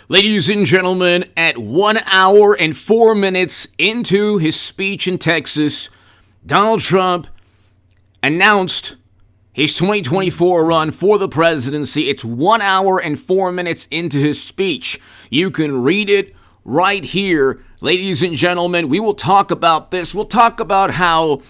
Ladies and gentlemen, at 1 hour and 4 minutes into his speech in Texas, Donald Trump announced his 2024 run for the presidency. It's 1 hour and 4 minutes into his speech. You can read it right here. Ladies and gentlemen, we will talk about this. We'll talk about how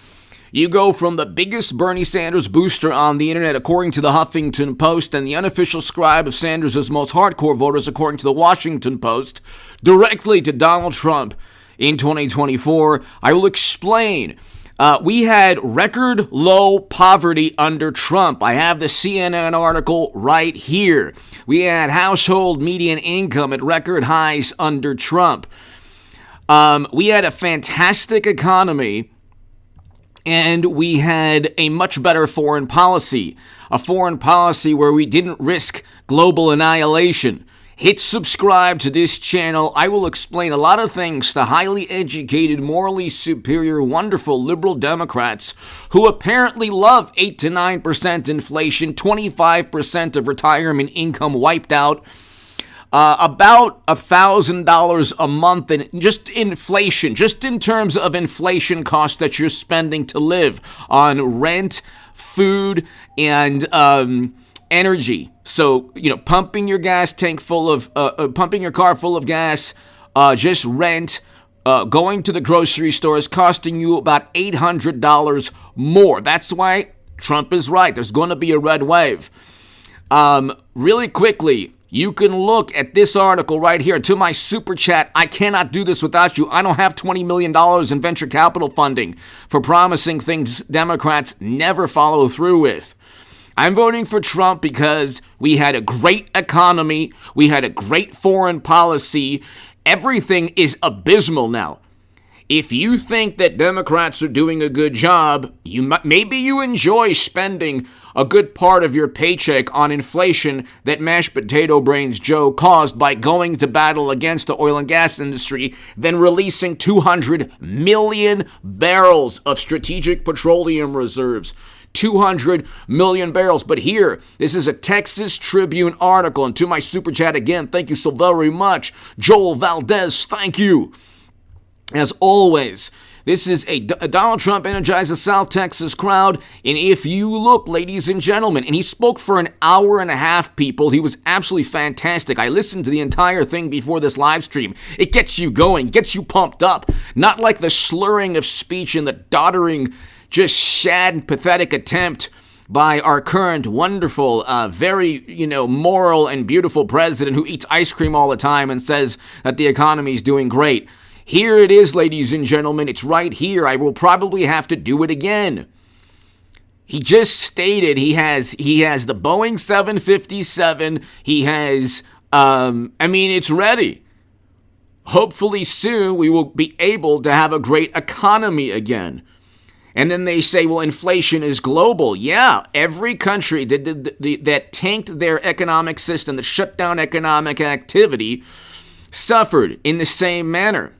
you go from the biggest Bernie Sanders booster on the internet, according to the Huffington Post, and the unofficial scribe of Sanders' most hardcore voters, according to the Washington Post, directly to Donald Trump in 2024. I will explain. We had record low poverty under Trump. I have the CNN article right here. We had household median income at record highs under Trump. We had a fantastic economy. And we had a much better foreign policy, a foreign policy where we didn't risk global annihilation. Hit subscribe to this channel. I will explain a lot of things to highly educated, morally superior, wonderful liberal Democrats who apparently love 8 to 9% inflation, 25% of retirement income wiped out, about $1,000 a month in just inflation, just in terms of inflation costs that you're spending to live on rent, food, and energy. So, pumping your gas tank full of, pumping your car full of gas, just rent, going to the grocery store is costing you about $800 more. That's why Trump is right. There's going to be a red wave. Really quickly, you can look at this article right here to my super chat. I cannot do this without you. I don't have $20 million in venture capital funding for promising things Democrats never follow through with. I'm voting for Trump because we had a great economy. We had a great foreign policy. Everything is abysmal now. If you think that Democrats are doing a good job, maybe you enjoy spending a good part of your paycheck on inflation that mashed potato brains Joe caused by going to battle against the oil and gas industry, then releasing 200 million barrels of strategic petroleum reserves. 200 million barrels. But here, this is a Texas Tribune article. And to my super chat again, thank you so very much. Joel Valdez, thank you. As always, this is a Donald Trump energized the South Texas crowd. And if you look, ladies and gentlemen, and he spoke for an hour and a half, people. He was absolutely fantastic. I listened to the entire thing before this live stream. It gets you going, gets you pumped up. Not like the slurring of speech and the doddering, just sad and pathetic attempt by our current wonderful, very, moral and beautiful president who eats ice cream all the time and says that the economy is doing great. Here it is, ladies and gentlemen. It's right here. I will probably have to do it again. He just stated he has the Boeing 757. He has, it's ready. Hopefully soon we will be able to have a great economy again. And then they say, well, inflation is global. Yeah, every country that tanked their economic system, that shut down economic activity, suffered in the same manner.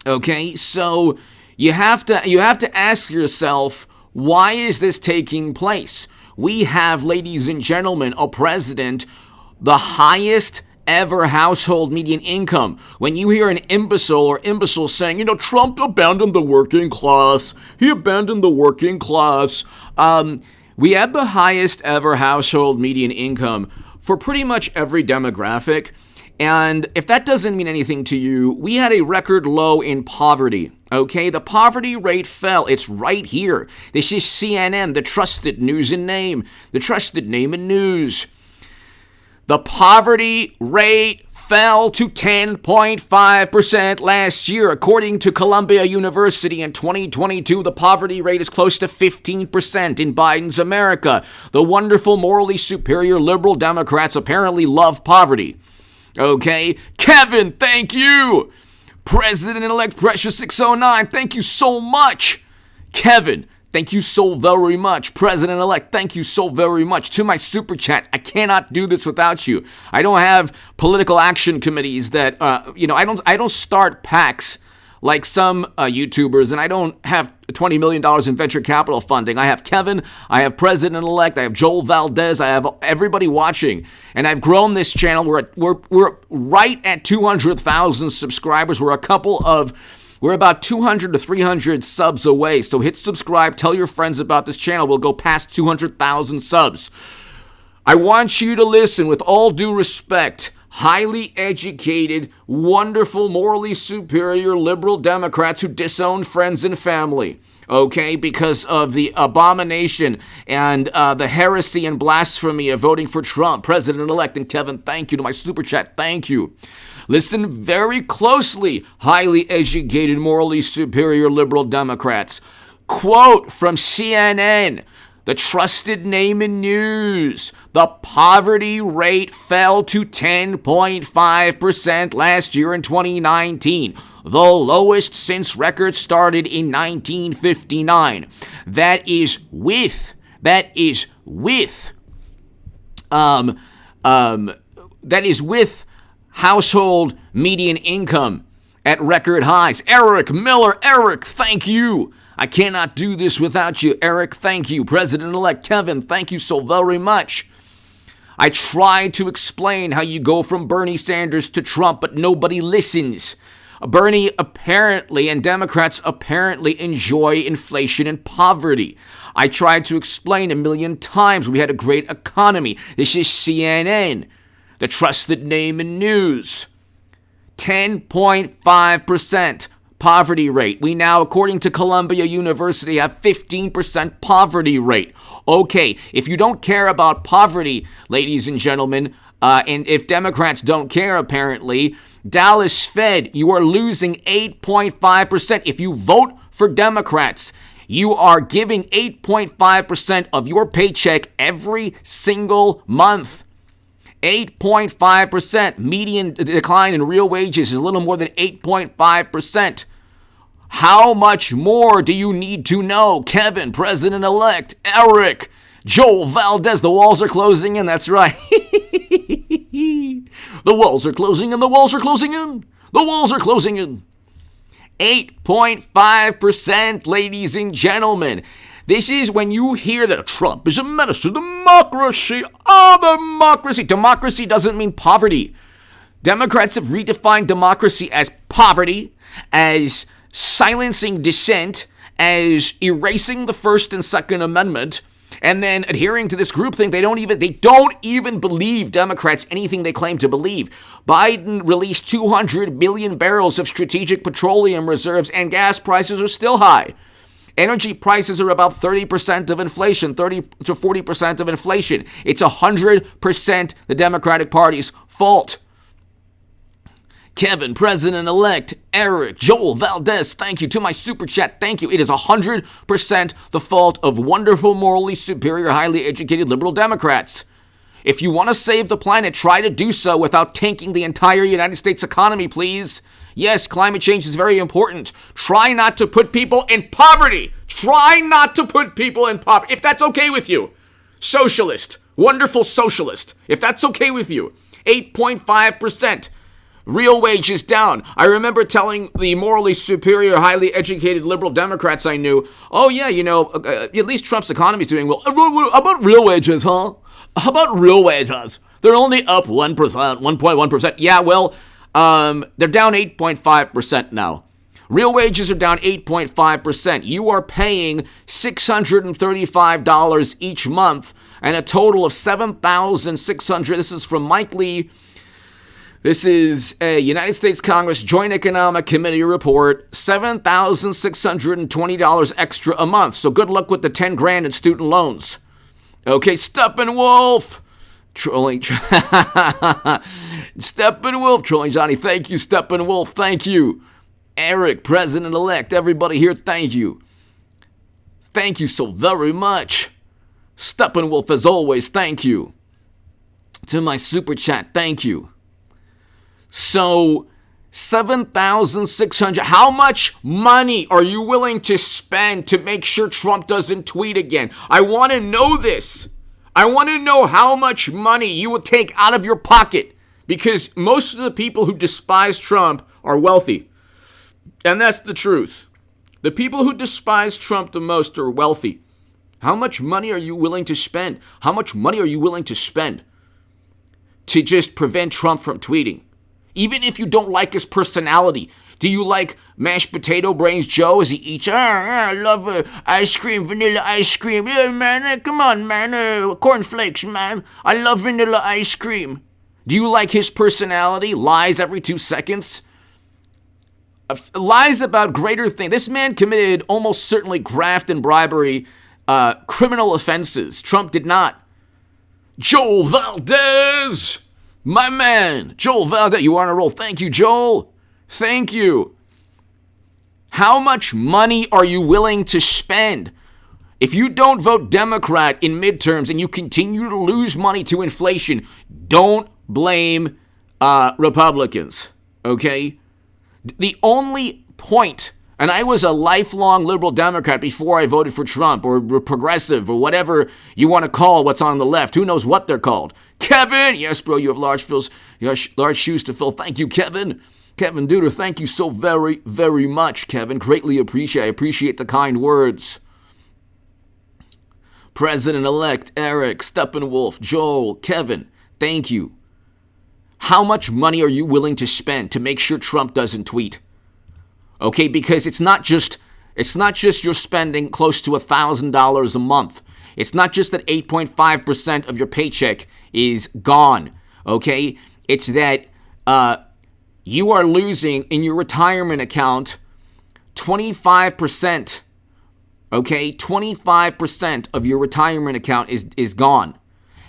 Okay, so you have to ask yourself, why is this taking place? We have, ladies and gentlemen, a president, the highest ever household median income. When you hear an imbecile saying, Trump abandoned the working class, he abandoned the working class. We had the highest ever household median income for pretty much every demographic. And if that doesn't mean anything to you, we had a record low in poverty. Okay, the poverty rate fell. It's right here. This is CNN, the trusted news and name, the trusted name and news. The poverty rate fell to 10.5% last year. According to Columbia University in 2022, the poverty rate is close to 15% in Biden's America. The wonderful, morally superior liberal Democrats apparently love poverty. Okay, Kevin, thank you. President-elect Precious 609, thank you so much. Kevin, thank you so very much. President-elect, thank you so very much. To my super chat, I cannot do this without you. I don't have political action committees that, I don't start PACs like some YouTubers, and I don't have $20 million in venture capital funding. I have Kevin, I have President-elect, I have Joel Valdez, I have everybody watching, and I've grown this channel. We're right at 200,000 subscribers. We're about 200 to 300 subs away. So hit subscribe, tell your friends about this channel. We'll go past 200,000 subs. I want you to listen with all due respect. Highly educated, wonderful, morally superior liberal Democrats who disown friends and family, okay, because of the abomination and the heresy and blasphemy of voting for Trump, President-elect. And Kevin, thank you to my super chat. Thank you. Listen very closely, highly educated, morally superior liberal Democrats. Quote from CNN. The trusted name in news. The poverty rate fell to 10.5% last year in 2019, the lowest since records started in 1959. That is with household median income at record highs. Eric Miller, Eric, thank you. I cannot do this without you, Eric. Thank you. President-elect Kevin, thank you so very much. I tried to explain how you go from Bernie Sanders to Trump, but nobody listens. Bernie apparently and Democrats apparently enjoy inflation and poverty. I tried to explain a million times we had a great economy. This is CNN, the trusted name in news. 10.5%. Poverty rate. We now, according to Columbia University, have 15% poverty rate. Okay, if you don't care about poverty, ladies and gentlemen, and if Democrats don't care, apparently, Dallas Fed, you are losing 8.5%. If you vote for Democrats, you are giving 8.5% of your paycheck every single month. 8.5%. Median decline in real wages is a little more than 8.5%. How much more do you need to know? Kevin, President-elect, Eric, Joel Valdez, the walls are closing in. That's right. The walls are closing in. The walls are closing in. The walls are closing in. 8.5%, ladies and gentlemen. This is when you hear that Trump is a menace to democracy. Democracy. Democracy doesn't mean poverty. Democrats have redefined democracy as poverty, as silencing dissent, as erasing the First and Second Amendment, and then adhering to this groupthink. They don't even believe Democrats anything they claim to believe. Biden released 200 billion barrels of strategic petroleum reserves, and gas prices are still high. Energy prices are about 30% of inflation, 30 to 40% of inflation. It's 100% the Democratic Party's fault. Kevin, President-elect, Eric, Joel Valdez, thank you. To my super chat, thank you. It is 100% the fault of wonderful, morally superior, highly educated liberal Democrats. If you want to save the planet, try to do so without tanking the entire United States economy, please. Yes, climate change is very important. Try not to put people in poverty. Try not to put people in poverty. If that's okay with you. Socialist. Wonderful socialist. If that's okay with you. 8.5%. Real wages down. I remember telling the morally superior, highly educated liberal Democrats I knew, oh yeah, at least Trump's economy is doing well. How about real wages, huh? How about real wages? They're only up 1%, 1.1%. Yeah, well, they're down 8.5% now. Real wages are down 8.5%. You are paying $635 each month and a total of $7,600. This is from Mike Lee. This is a United States Congress Joint Economic Committee report, $7,620 extra a month. So good luck with the 10 grand in student loans. Okay, Steppenwolf. Trolling. Steppenwolf. Trolling Johnny. Thank you, Steppenwolf. Thank you. Eric, President-elect. Everybody here, thank you. Thank you so very much. Steppenwolf, as always, thank you. To my super chat, thank you. So, 7,600. How much money are you willing to spend to make sure Trump doesn't tweet again? I want to know this. I want to know how much money you will take out of your pocket, because most of the people who despise Trump are wealthy. And that's the truth. The people who despise Trump the most are wealthy. How much money are you willing to spend? How much money are you willing to spend to just prevent Trump from tweeting? Even if you don't like his personality. Do you like mashed potato brains Joe as he eats? I love ice cream, vanilla ice cream. Yeah, man, come on, man. Cornflakes, man. I love vanilla ice cream. Do you like his personality? Lies every 2 seconds? Lies about greater things. This man committed almost certainly graft and bribery, criminal offenses. Trump did not. Joel Valdez, my man. Joel Valdez, you are on a roll. Thank you, Joel. Thank you. How much money are you willing to spend? If you don't vote Democrat in midterms and you continue to lose money to inflation, don't blame Republicans, okay? The only point, and I was a lifelong liberal Democrat before I voted for Trump, or progressive, or whatever you want to call what's on the left. Who knows what they're called? Kevin! Yes, bro, you have large shoes to fill. Thank you, Kevin. Kevin Duder, thank you so very, very much, Kevin. Greatly appreciate. I appreciate the kind words. President-elect Eric, Steppenwolf, Joel, Kevin, thank you. How much money are you willing to spend to make sure Trump doesn't tweet? Okay, because it's not just you're spending close to $1,000 a month. It's not just that 8.5% of your paycheck is gone. Okay, it's that you are losing in your retirement account 25%. Okay, 25% of your retirement account is gone.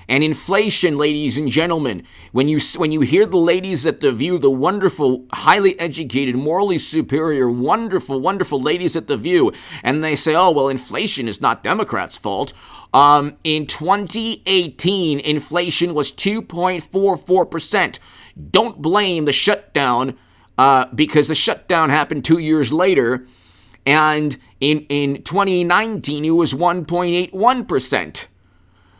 And inflation, ladies and gentlemen, when you hear the ladies at The View, the wonderful, highly educated, morally superior, wonderful, wonderful ladies at The View, and they say, oh, well, inflation is not Democrats' fault. In 2018, inflation was 2.44%. Don't blame the shutdown because the shutdown happened 2 years later. And in 2019, it was 1.81%.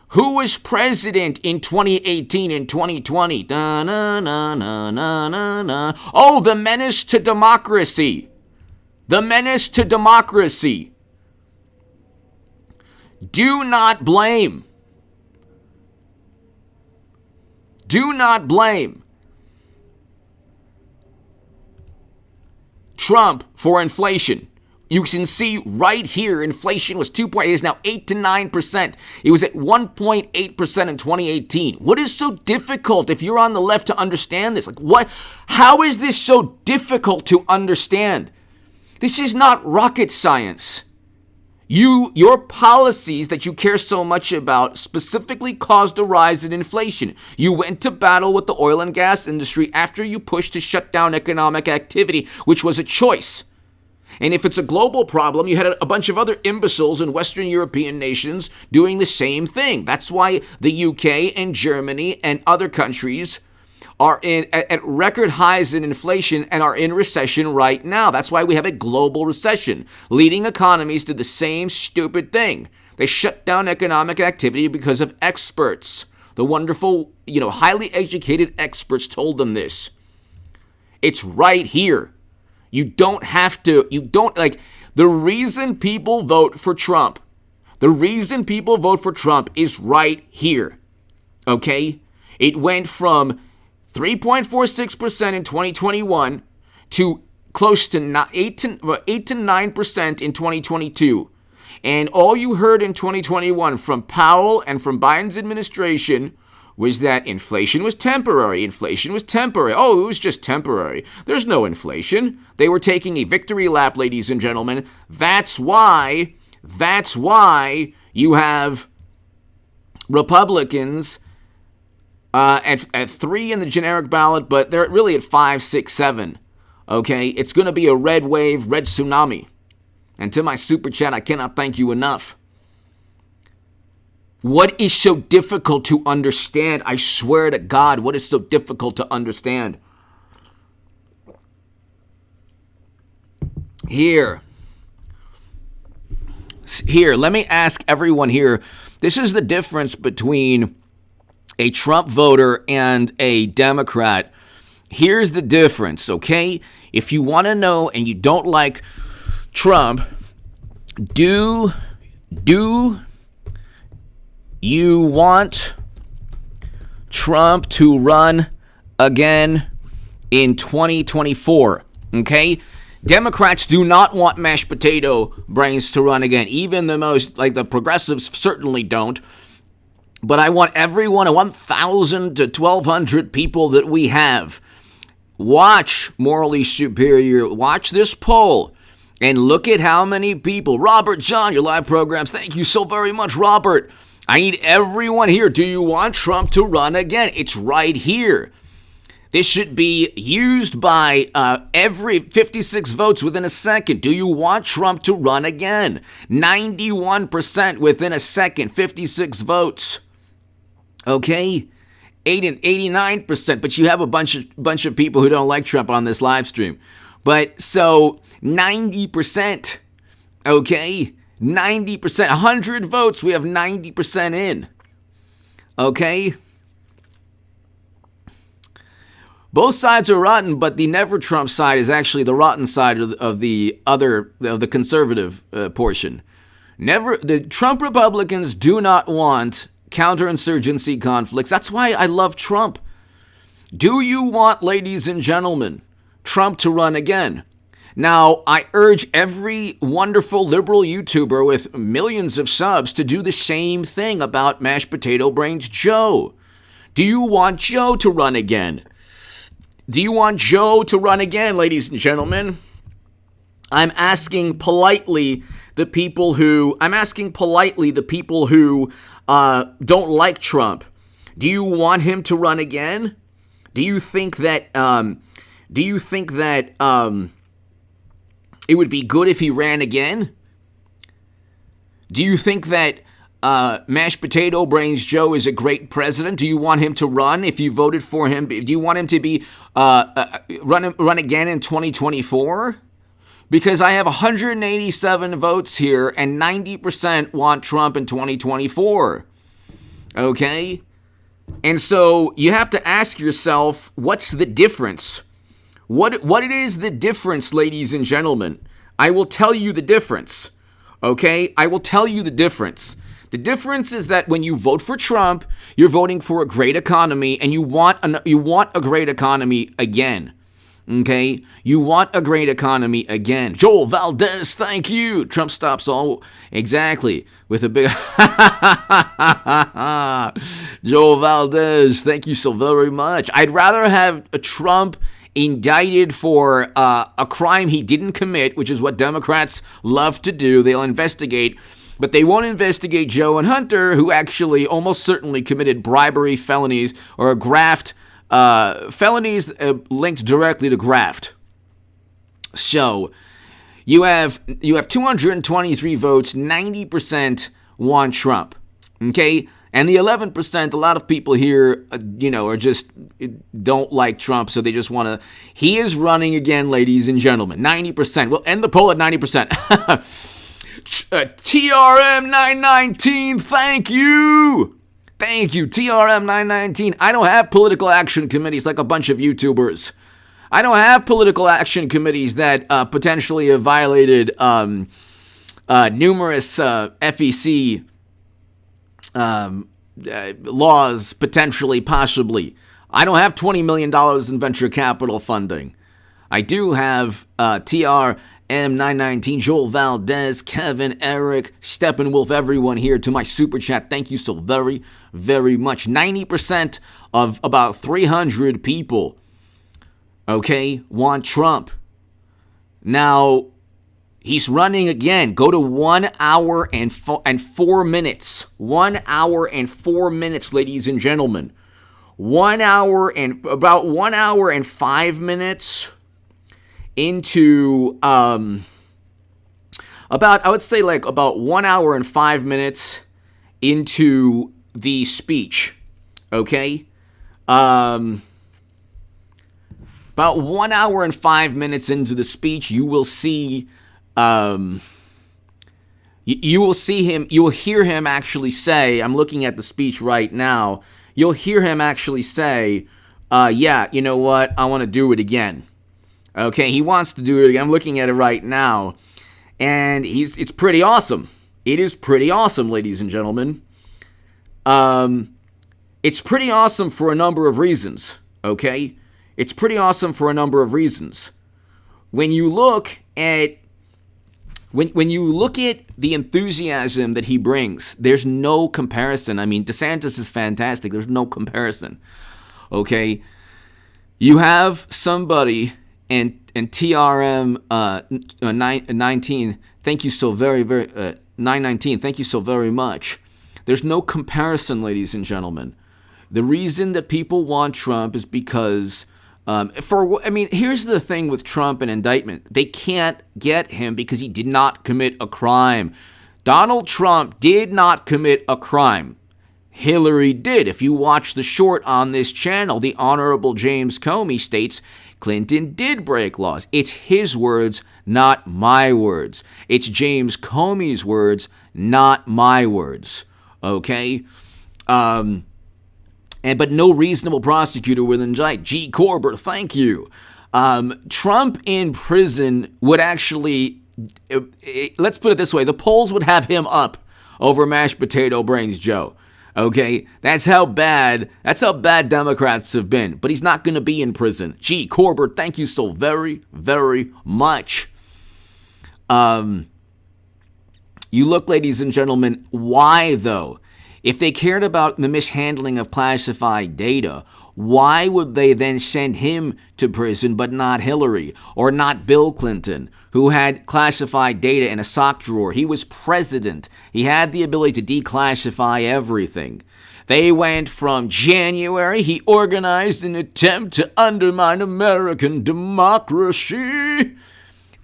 Who was president in 2018 and 2020? Oh, the menace to democracy. The menace to democracy. Do not blame. Do not blame Trump for inflation. You can see right here, inflation was 2.8, it is now 8 to 9%. It was at 1.8% in 2018. What is so difficult if you're on the left to understand this? Like what? How is this so difficult to understand? This is not rocket science. Your policies that you care so much about specifically caused a rise in inflation. You went to battle with the oil and gas industry after you pushed to shut down economic activity, which was a choice. And if it's a global problem, you had a bunch of other imbeciles in Western European nations doing the same thing. That's why the UK and Germany and other countries are at record highs in inflation and are in recession right now. That's why we have a global recession. Leading economies did the same stupid thing. They shut down economic activity because of experts. The wonderful, highly educated experts told them this. It's right here. The reason people vote for Trump, is right here, okay? It went from 3.46% in 2021 to close to 8 to 9% in 2022. And all you heard in 2021 from Powell and from Biden's administration was that inflation was temporary. Oh, it was just temporary. There's no inflation. They were taking a victory lap, ladies and gentlemen. That's why you have Republicans at 3 in the generic ballot, but they're really at 5, 6, 7. Okay? It's going to be a red wave, red tsunami. And to my super chat, I cannot thank you enough. What is so difficult to understand? I swear to God, what is so difficult to understand? Here, let me ask everyone here. This is the difference between a Trump voter and a Democrat. Here's the difference, okay? If you want to know and you don't like Trump, do you want Trump to run again in 2024? Okay? Democrats do not want mashed potato brains to run again. Even the most, like the progressives certainly don't. But I want everyone, 1,000 to 1,200 people that we have, watch Morally Superior, watch this poll, and look at how many people. Robert John, your live programs, thank you so very much, Robert. I need everyone here. Do you want Trump to run again? It's right here. This should be used by every 56 votes within a second. Do you want Trump to run again? 91% within a second, 56 votes. Okay? 89%, but you have a bunch of people who don't like Trump on this live stream. But so 90%, okay? 90%, 100 votes, we have 90% in. Okay? Both sides are rotten, but the never Trump side is actually the rotten side of the conservative portion. The Trump Republicans do not want counterinsurgency conflicts. That's why I love Trump. Do you want, ladies and gentlemen, Trump to run again? Now, I urge every wonderful liberal YouTuber with millions of subs to do the same thing about Mashed Potato Brains Joe. Do you want Joe to run again? Do you want Joe to run again, ladies and gentlemen? I'm asking politely the people who don't like Trump. Do you want him to run again? Do you think that it would be good if he ran again? Do you think that Mashed Potato Brains Joe is a great president? Do you want him to run if you voted for him? Do you want him to be run again in 2024? Because I have 187 votes here and 90% want Trump in 2024. Okay? And so you have to ask yourself, what's the difference? What is the difference, ladies and gentlemen? I will tell you the difference. Okay? I will tell you the difference. The difference is that when you vote for Trump, you're voting for a great economy, and you want a great economy again. Okay? You want a great economy again. Joel Valdez, thank you. Trump stops all. Exactly. With a big. Joel Valdez, thank you so very much. I'd rather have a Trump indicted for a crime he didn't commit, which is what Democrats love to do. They'll investigate. But they won't investigate Joe and Hunter, who actually almost certainly committed bribery felonies or graft felonies linked directly to graft. So you have 223 votes, 90% want Trump. Okay? And the 11%, a lot of people here, are just don't like Trump, so they just want to. He is running again, ladies and gentlemen. 90%. We'll end the poll at 90%. TRM919, thank you. Thank you, TRM919. I don't have political action committees like a bunch of YouTubers. I don't have political action committees that potentially have violated numerous FEC laws, potentially, possibly. I don't have $20 million in venture capital funding. I do have TRM919, Joel Valdez, Kevin, Eric, Steppenwolf, everyone here to my super chat. Thank you so very, very much. 90% of about 300 people, okay, want Trump. Now, he's running again. Go to 1 hour and 4 minutes. 1 hour and 4 minutes, ladies and gentlemen. 1 hour and about 1 hour and 5 minutes into about 1 hour and 5 minutes into the speech. Okay? About 1 hour and 5 minutes into the speech, you will see you will hear him actually say, I'm looking at the speech right now, you'll hear him actually say, yeah, you know what? I want to do it again. Okay, he wants to do it again. I'm looking at it right now, and it's pretty awesome. It is pretty awesome, ladies and gentlemen. It's pretty awesome for a number of reasons, okay? It's pretty awesome for a number of reasons. When you look at the enthusiasm that he brings, there's no comparison. I mean, DeSantis is fantastic. There's no comparison. Okay? You have somebody and TRM 19, thank you so very 919, thank you so very much. There's no comparison, ladies and gentlemen. The reason that people want Trump is because here's the thing with Trump and indictment. They can't get him because he did not commit a crime. Donald Trump did not commit a crime. Hillary did. If you watch the short on this channel, the Honorable James Comey states Clinton did break laws. It's his words, not my words. It's James Comey's words, not my words. Okay? But no reasonable prosecutor will indict. G. Corbett, thank you. Trump in prison would actually, let's put it this way, the polls would have him up over mashed potato brains Joe. Okay, that's how bad Democrats have been. But he's not going to be in prison. G. Corbett, thank you so very, very much. You look, ladies and gentlemen, why though? If they cared about the mishandling of classified data, why would they then send him to prison but not Hillary or not Bill Clinton, who had classified data in a sock drawer? He was president. He had the ability to declassify everything. They went from January, he organized an attempt to undermine American democracy.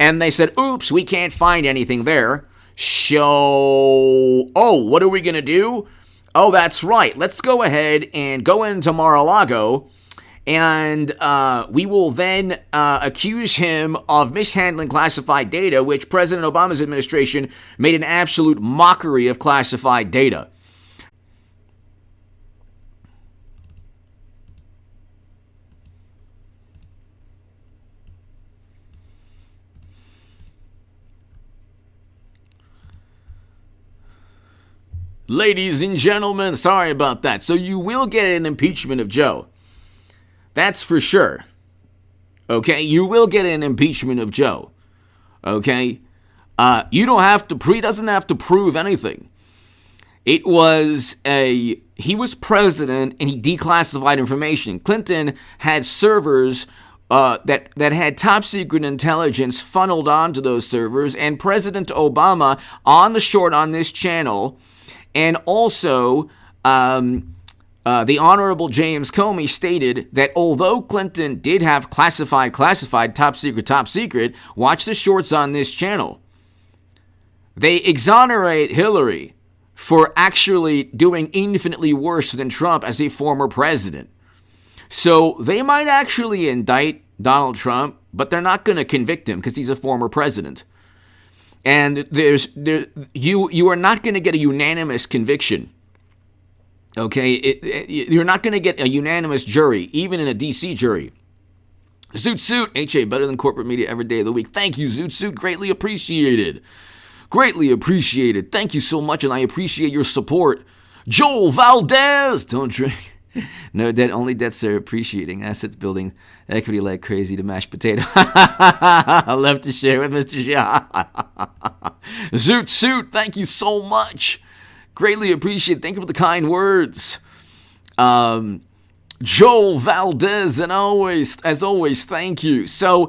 And they said, oops, we can't find anything there. So, what are we going to do? Oh, that's right. Let's go ahead and go into Mar-a-Lago, and we will then accuse him of mishandling classified data, which President Obama's administration made an absolute mockery of classified data. Ladies and gentlemen, sorry about that. So you will get an impeachment of Joe. That's for sure. Okay? You will get an impeachment of Joe. Okay? You don't have to, he doesn't have to prove anything. He was president and he declassified information. Clinton had servers that had top secret intelligence funneled onto those servers, and President Obama on the short on this channel. And also, the Honorable James Comey stated that although Clinton did have classified, top secret, watch the shorts on this channel. They exonerate Hillary for actually doing infinitely worse than Trump as a former president. So they might actually indict Donald Trump, but they're not going to convict him because he's a former president. And you are not going to get a unanimous conviction. Okay, you're not going to get a unanimous jury, even in a DC jury. Zoot Suit, HA, better than corporate media every day of the week. Thank you, Zoot Suit, greatly appreciated. Greatly appreciated. Thank you so much, and I appreciate your support. Joel Valdez, don't drink. No debt, only debts are appreciating. Assets building equity like crazy to mashed potato. I love to share with Mr. Shah. Zoot Suit, thank you so much. Greatly appreciate it. Thank you for the kind words. Joel Valdez, and as always, thank you. So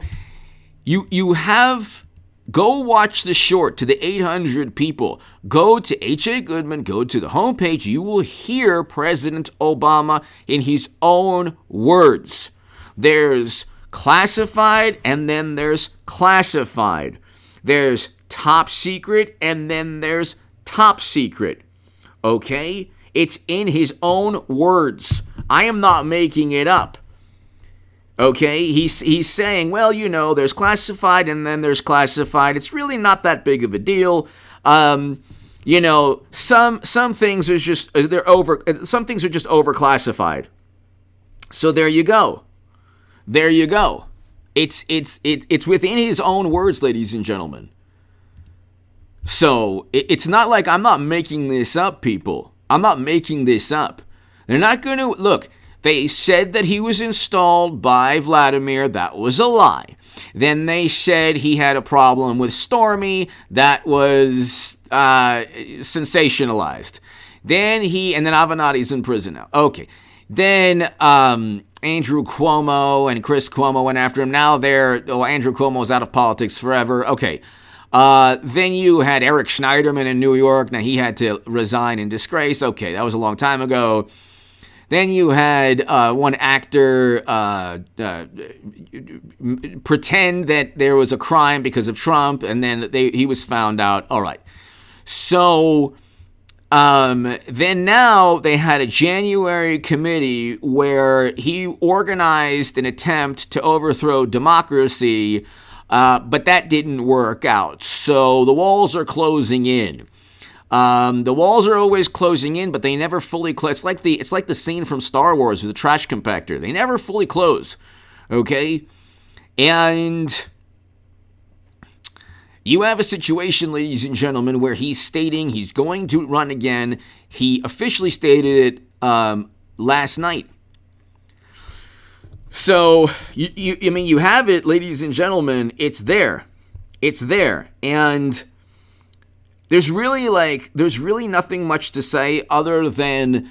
you have... Go watch the short to the 800 people. Go to H.A. Goodman, go to the homepage. You will hear President Obama in his own words. There's classified and then there's classified. There's top secret and then there's top secret. Okay? It's in his own words. I am not making it up. Okay, he's saying, well, there's classified and then there's classified. It's really not that big of a deal. Some things are just overclassified. So there you go. There you go. It's within his own words, ladies and gentlemen. So it's not like I'm not making this up, people. I'm not making this up. They're not going to look. They said that he was installed by Vladimir. That was a lie. Then they said he had a problem with Stormy. That was sensationalized. Then Avenatti's in prison now. Okay. Then Andrew Cuomo and Chris Cuomo went after him. Now Andrew Cuomo's out of politics forever. Okay. Then you had Eric Schneiderman in New York. Now he had to resign in disgrace. Okay, that was a long time ago. Then you had one actor pretend that there was a crime because of Trump, and then he was found out. All right. So then now they had a January committee where he organized an attempt to overthrow democracy, but that didn't work out. So the walls are closing in. The walls are always closing in, but they never fully close. It's like the scene from Star Wars with the trash compactor. They never fully close. Okay? And you have a situation, ladies and gentlemen, where he's stating he's going to run again. He officially stated it last night. So, you have it, ladies and gentlemen. It's there. It's there. And there's really nothing much to say other than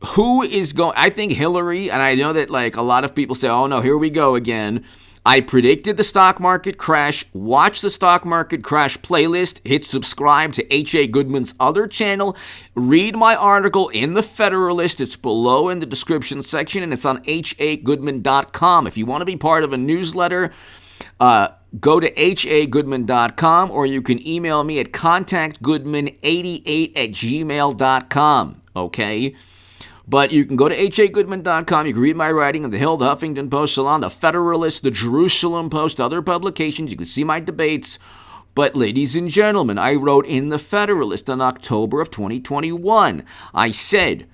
who is going. I think Hillary, and I know that a lot of people say, oh no, here we go again. I predicted the stock market crash. Watch the stock market crash playlist. Hit subscribe to H.A. Goodman's other channel. Read my article in the Federalist. It's below in the description section, and it's on hagoodman.com. If you want to be part of a newsletter, go to hagoodman.com, or you can email me at contactgoodman88@gmail.com. Okay? But you can go to hagoodman.com. You can read my writing in the Hill, the Huffington Post, Salon, the Federalist, the Jerusalem Post, other publications. You can see my debates. But ladies and gentlemen, I wrote in the Federalist in October of 2021. I said,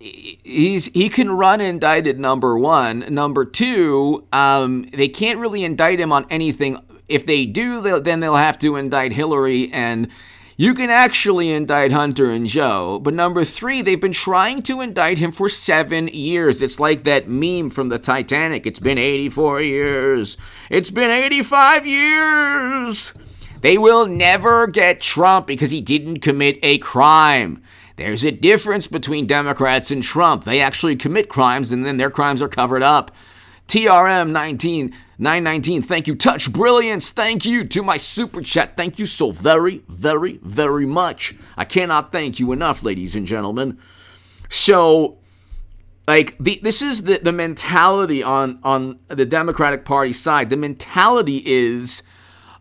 he can run indicted, number one. Number two, they can't really indict him on anything. If they do, then they'll have to indict Hillary, and you can actually indict Hunter and Joe. But number three, they've been trying to indict him for 7 years. It's like that meme from the Titanic. It's been 84 years. It's been 85 years. They will never get Trump because he didn't commit a crime. There's a difference between Democrats and Trump. They actually commit crimes, and then their crimes are covered up. TRM 919, thank you. Touch Brilliance, thank you. To my super chat, thank you so very, very, very much. I cannot thank you enough, ladies and gentlemen. So, this is the mentality on the Democratic Party side. The mentality is,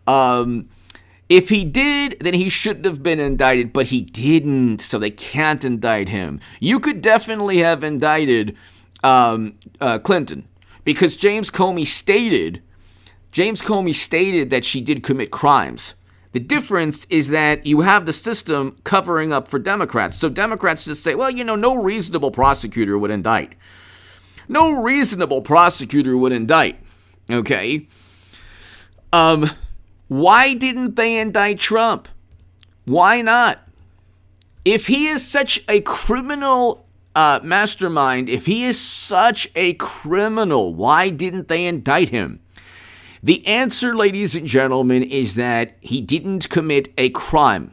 if he did, then he shouldn't have been indicted, but he didn't, so they can't indict him. You could definitely have indicted Clinton, because James Comey stated that she did commit crimes. The difference is that you have the system covering up for Democrats. So Democrats just say, well, no reasonable prosecutor would indict. No reasonable prosecutor would indict. Okay? Why didn't they indict Trump? Why not? If he is such a criminal mastermind, if he is such a criminal, why didn't they indict him? The answer, ladies and gentlemen, is that he didn't commit a crime.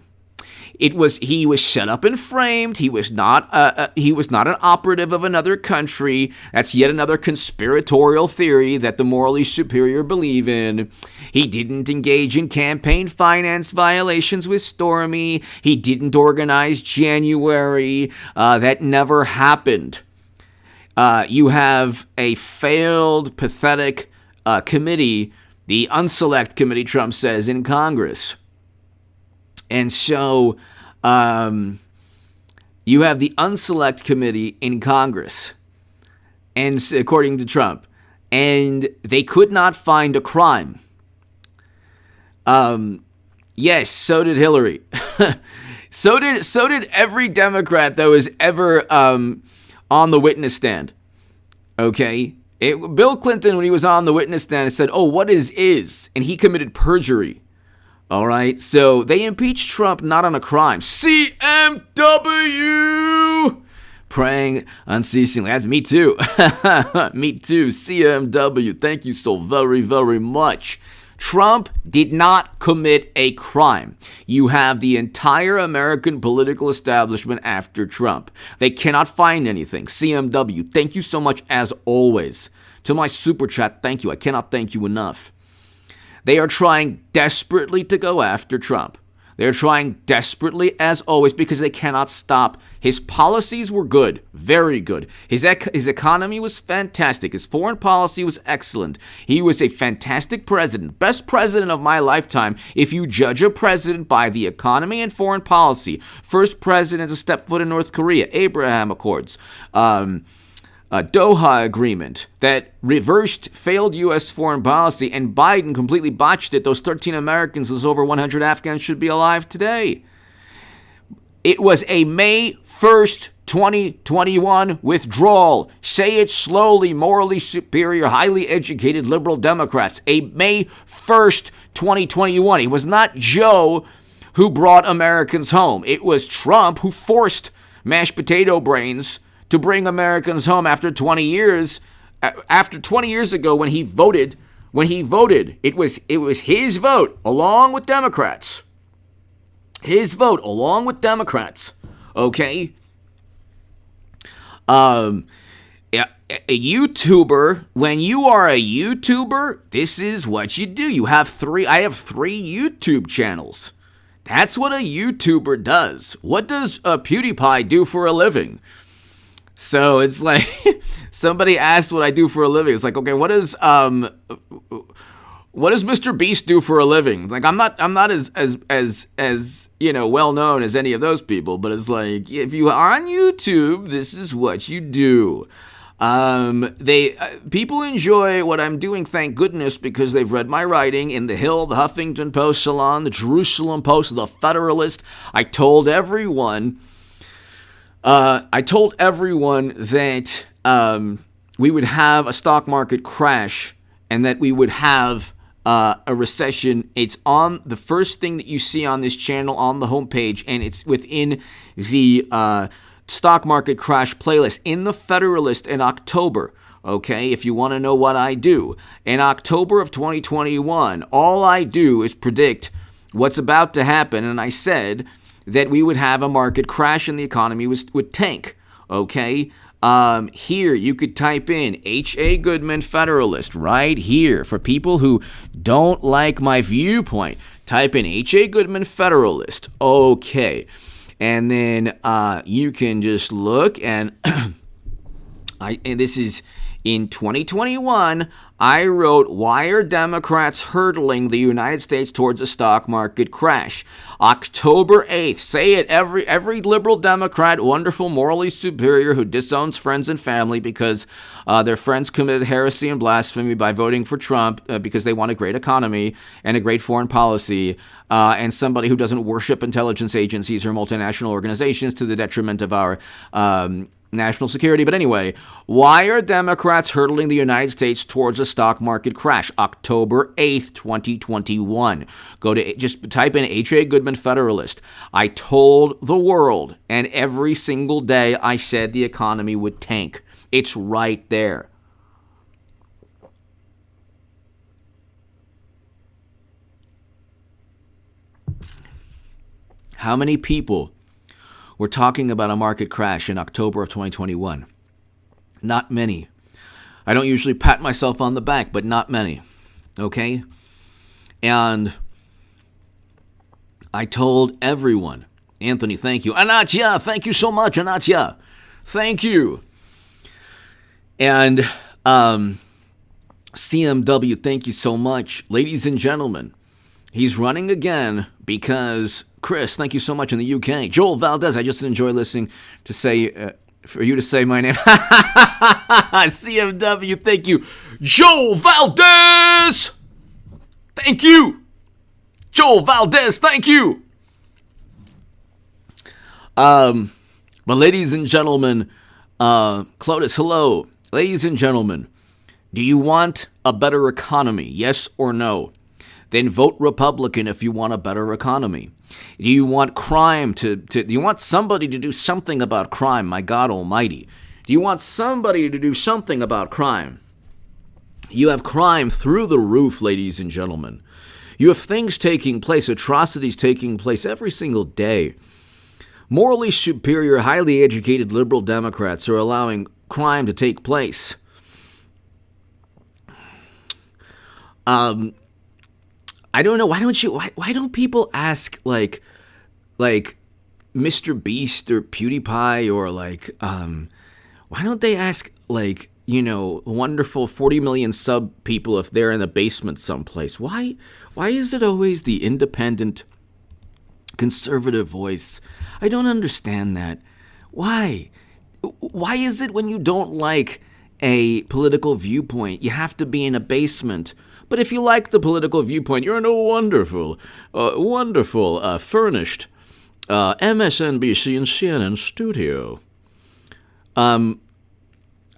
He was set up and framed. He was not an operative of another country. That's yet another conspiratorial theory that the morally superior believe in. He didn't engage in campaign finance violations with Stormy. He didn't organize January. That never happened. You have a failed, pathetic committee, the Unselect Committee, Trump says, in Congress. And so you have the Unselect Committee in Congress, and according to Trump, and they could not find a crime. Yes, so did Hillary. So did every Democrat that was ever on the witness stand. Okay? Bill Clinton, when he was on the witness stand, said, "Oh, what is?" And he committed perjury. All right? So they impeached Trump not on a crime. CMW! Praying unceasingly. That's me too. Me too. CMW. Thank you so very, very much. Trump did not commit a crime. You have the entire American political establishment after Trump. They cannot find anything. CMW, thank you so much as always. To my super chat, thank you. I cannot thank you enough. They are trying desperately to go after Trump. They're trying desperately, as always, because they cannot stop. His policies were good, very good. His economy was fantastic. His foreign policy was excellent. He was a fantastic president, best president of my lifetime. If you judge a president by the economy and foreign policy, first president to step foot in North Korea, Abraham Accords, Doha Agreement that reversed failed U.S. foreign policy, and Biden completely botched it. Those 13 Americans, those over 100 Afghans should be alive today. It was a May 1st, 2021 withdrawal. Say it slowly, morally superior, highly educated liberal Democrats. A May 1st, 2021. It was not Joe who brought Americans home. It was Trump who forced mashed potato brains to bring Americans home after 20 years. After 20 years ago when he voted, it was his vote along with Democrats. His vote along with Democrats. Okay? A YouTuber, when you are a YouTuber, this is what you do. I have 3 YouTube channels. That's what a YouTuber does. What does PewDiePie do for a living? So it's like somebody asked what I do for a living. It's like, okay, what does Mr. Beast do for a living? Like I'm not as well known as any of those people, but it's like if you are on YouTube, this is what you do. People enjoy what I'm doing, thank goodness, because they've read my writing in The Hill, The Huffington Post, Salon, The Jerusalem Post, The Federalist. I told everyone that we would have a stock market crash and that we would have a recession. It's on the first thing that you see on this channel on the homepage, and it's within the stock market crash playlist in the Federalist in October. Okay, if you want to know what I do. In October of 2021, all I do is predict what's about to happen, and I said that we would have a market crash and the economy would tank. Okay? Here, you could type in H.A. Goodman Federalist right here. For people who don't like my viewpoint, type in H.A. Goodman Federalist. Okay. And then you can just look, and and this is in 2021, I wrote, "Why are Democrats hurtling the United States towards a stock market crash?" October 8th, say it, every liberal Democrat, wonderful, morally superior, who disowns friends and family because their friends committed heresy and blasphemy by voting for Trump because they want a great economy and a great foreign policy, and somebody who doesn't worship intelligence agencies or multinational organizations to the detriment of our national security. But anyway, why are Democrats hurtling the United States towards a stock market crash? October 8th, 2021. Just type in H.A. Goodman Federalist. I told the world, and every single day I said the economy would tank. It's right there. How many people were talking about a market crash in October of 2021? Not many. I don't usually pat myself on the back, but not many. Okay? And I told everyone, Anthony, thank you. Anatya, thank you so much, Anatya. Thank you. And CMW, thank you so much. Ladies and gentlemen, he's running again because Chris, thank you so much in the UK. Joel Valdez, I just enjoy listening to say, for you to say my name. CMW, thank you. Joel Valdez! Thank you. Joel Valdez, thank you. But ladies and gentlemen, Clotus, hello. Ladies and gentlemen, do you want a better economy? Yes or no? Then vote Republican if you want a better economy. Do you want crime do you want somebody to do something about crime? My God Almighty. Do you want somebody to do something about crime? You have crime through the roof, ladies and gentlemen. You have things taking place, atrocities taking place every single day. Morally superior, highly educated liberal Democrats are allowing crime to take place. I don't know. Why don't people ask like Mr. Beast or PewDiePie or why don't they ask wonderful 40 million sub people if they're in the basement someplace? Why is it always the independent conservative voice? I don't understand that. Why is it when you don't like a political viewpoint, you have to be in a basement? But if you like the political viewpoint, you're in a wonderful, furnished MSNBC and CNN studio. I'm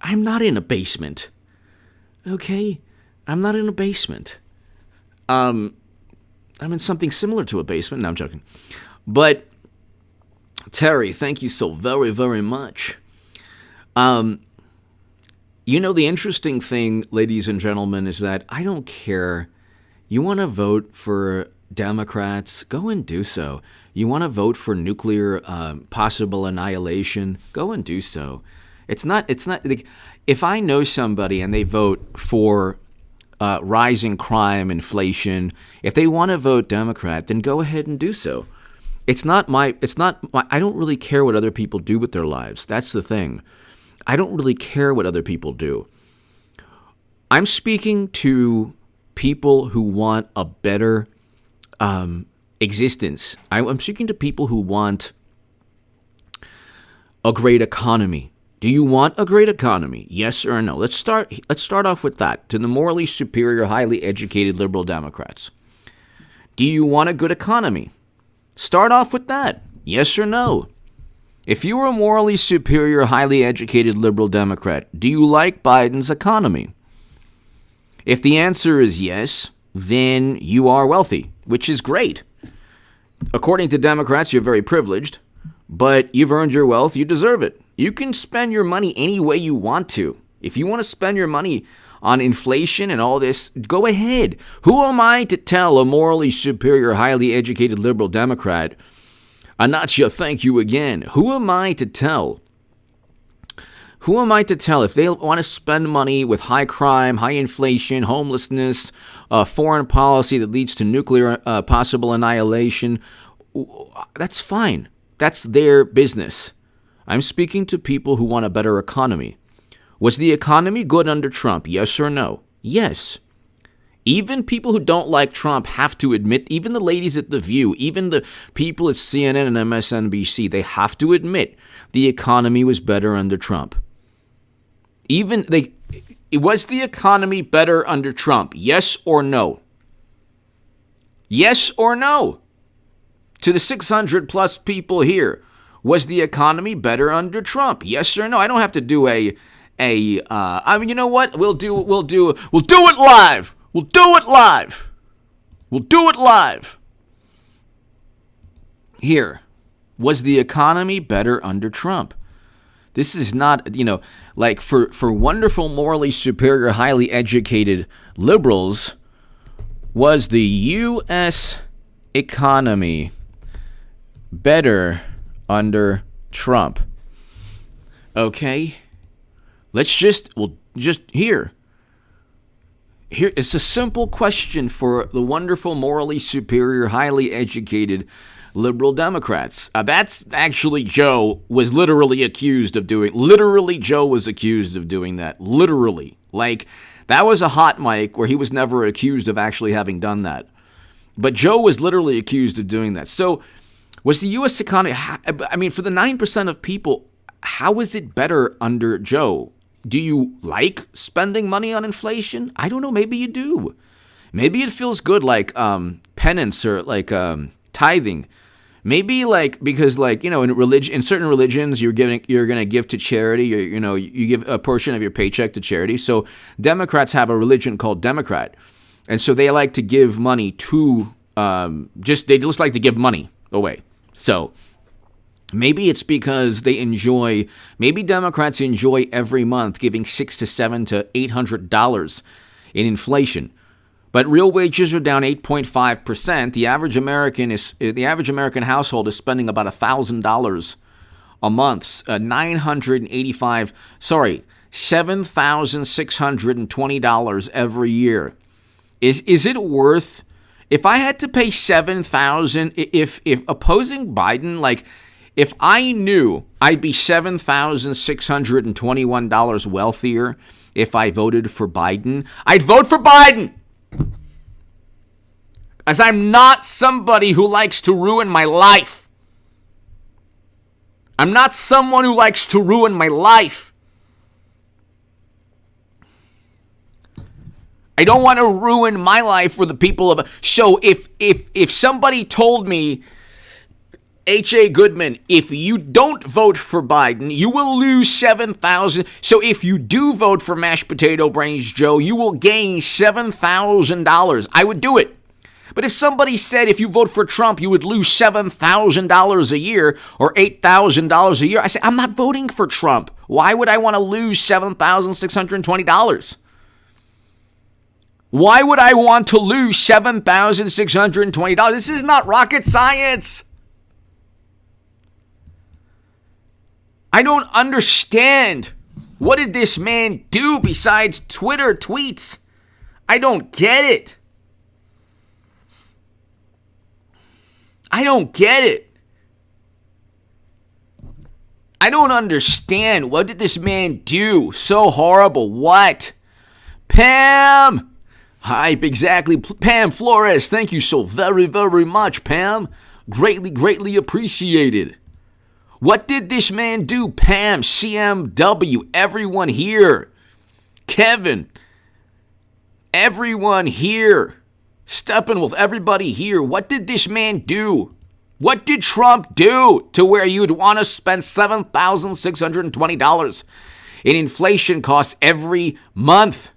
not in a basement. Okay? I'm not in a basement. I'm in something similar to a basement. No, I'm joking. But, Terry, thank you so very, very much. The interesting thing, ladies and gentlemen, is that I don't care. You want to vote for Democrats? Go and do so. You want to vote for nuclear possible annihilation? Go and do so. It's not like, if I know somebody and they vote for rising crime, inflation, if they want to vote Democrat, then go ahead and do so. I don't really care what other people do with their lives. That's the thing. I don't really care what other people do. I'm speaking to people who want a better existence. I'm speaking to people who want a great economy. Do you want a great economy? Yes or no? Let's start off with that. To the morally superior, highly educated liberal Democrats. Do you want a good economy? Start off with that. Yes or no? If you are a morally superior, highly educated liberal Democrat, do you like Biden's economy? If the answer is yes, then you are wealthy, which is great. According to Democrats, you're very privileged, but you've earned your wealth, you deserve it. You can spend your money any way you want to. If you want to spend your money on inflation and all this, go ahead. Who am I to tell a morally superior, highly educated liberal Democrat, Anatya, thank you again. Who am I to tell? Who am I to tell if they want to spend money with high crime, high inflation, homelessness, foreign policy that leads to nuclear possible annihilation? That's fine. That's their business. I'm speaking to people who want a better economy. Was the economy good under Trump? Yes or no? Yes. Even people who don't like Trump have to admit, even the ladies at The View, even the people at CNN and MSNBC, they have to admit the economy was better under Trump. Was the economy better under Trump? Yes or no? Yes or no? To the 600 plus people here, was the economy better under Trump? Yes or no? I don't have to do you know what? We'll do it live. We'll do it live. We'll do it live. Here, was the economy better under Trump? This is not, like for wonderful, morally superior, highly educated liberals, was the U.S. economy better under Trump? Okay, here, it's a simple question for the wonderful, morally superior, highly educated liberal Democrats. That's actually Joe was literally accused of doing. Literally, Joe was accused of doing that. Literally. Like, that was a hot mic where he was never accused of actually having done that. But Joe was literally accused of doing that. So, was the U.S. economy, for the 9% of people, how is it better under Joe? Do you like spending money on inflation? I don't know. Maybe you do. Maybe it feels good like penance or like tithing. Maybe like because like in certain religions you're gonna give to charity. You give a portion of your paycheck to charity. So Democrats have a religion called Democrat, and so they like to give money to they just like to give money away. So maybe it's because maybe Democrats enjoy every month giving $600 to $700 to $800 in inflation. But real wages are down 8.5%. The average American household is spending about $1,000 a month. $7,620 every year. Is it worth? If I had to pay $7,000, if opposing Biden, like if I knew I'd be $7,621 wealthier if I voted for Biden, I'd vote for Biden. As I'm not somebody who likes to ruin my life. I'm not someone who likes to ruin my life. I don't want to ruin my life for the people of. So if somebody told me, H.A. Goodman, if you don't vote for Biden, you will lose $7,000. So if you do vote for Mashed Potato Brains Joe, you will gain $7,000. I would do it. But if somebody said if you vote for Trump, you would lose $7,000 a year or $8,000 a year, I say, I'm not voting for Trump. Why would I want to lose $7,620? Why would I want to lose $7,620? This is not rocket science. I don't understand. What did this man do besides Twitter tweets? I don't get it. I don't get it. I don't understand. What did this man do? So horrible. What? Pam! Hype, exactly. Pam Flores, thank you so very, very much, Pam. Greatly, greatly appreciated. What did this man do? Pam, CMW, everyone here. Kevin, everyone here. Steppenwolf, everybody here. What did this man do? What did Trump do to where you'd want to spend $7,620 in inflation costs every month?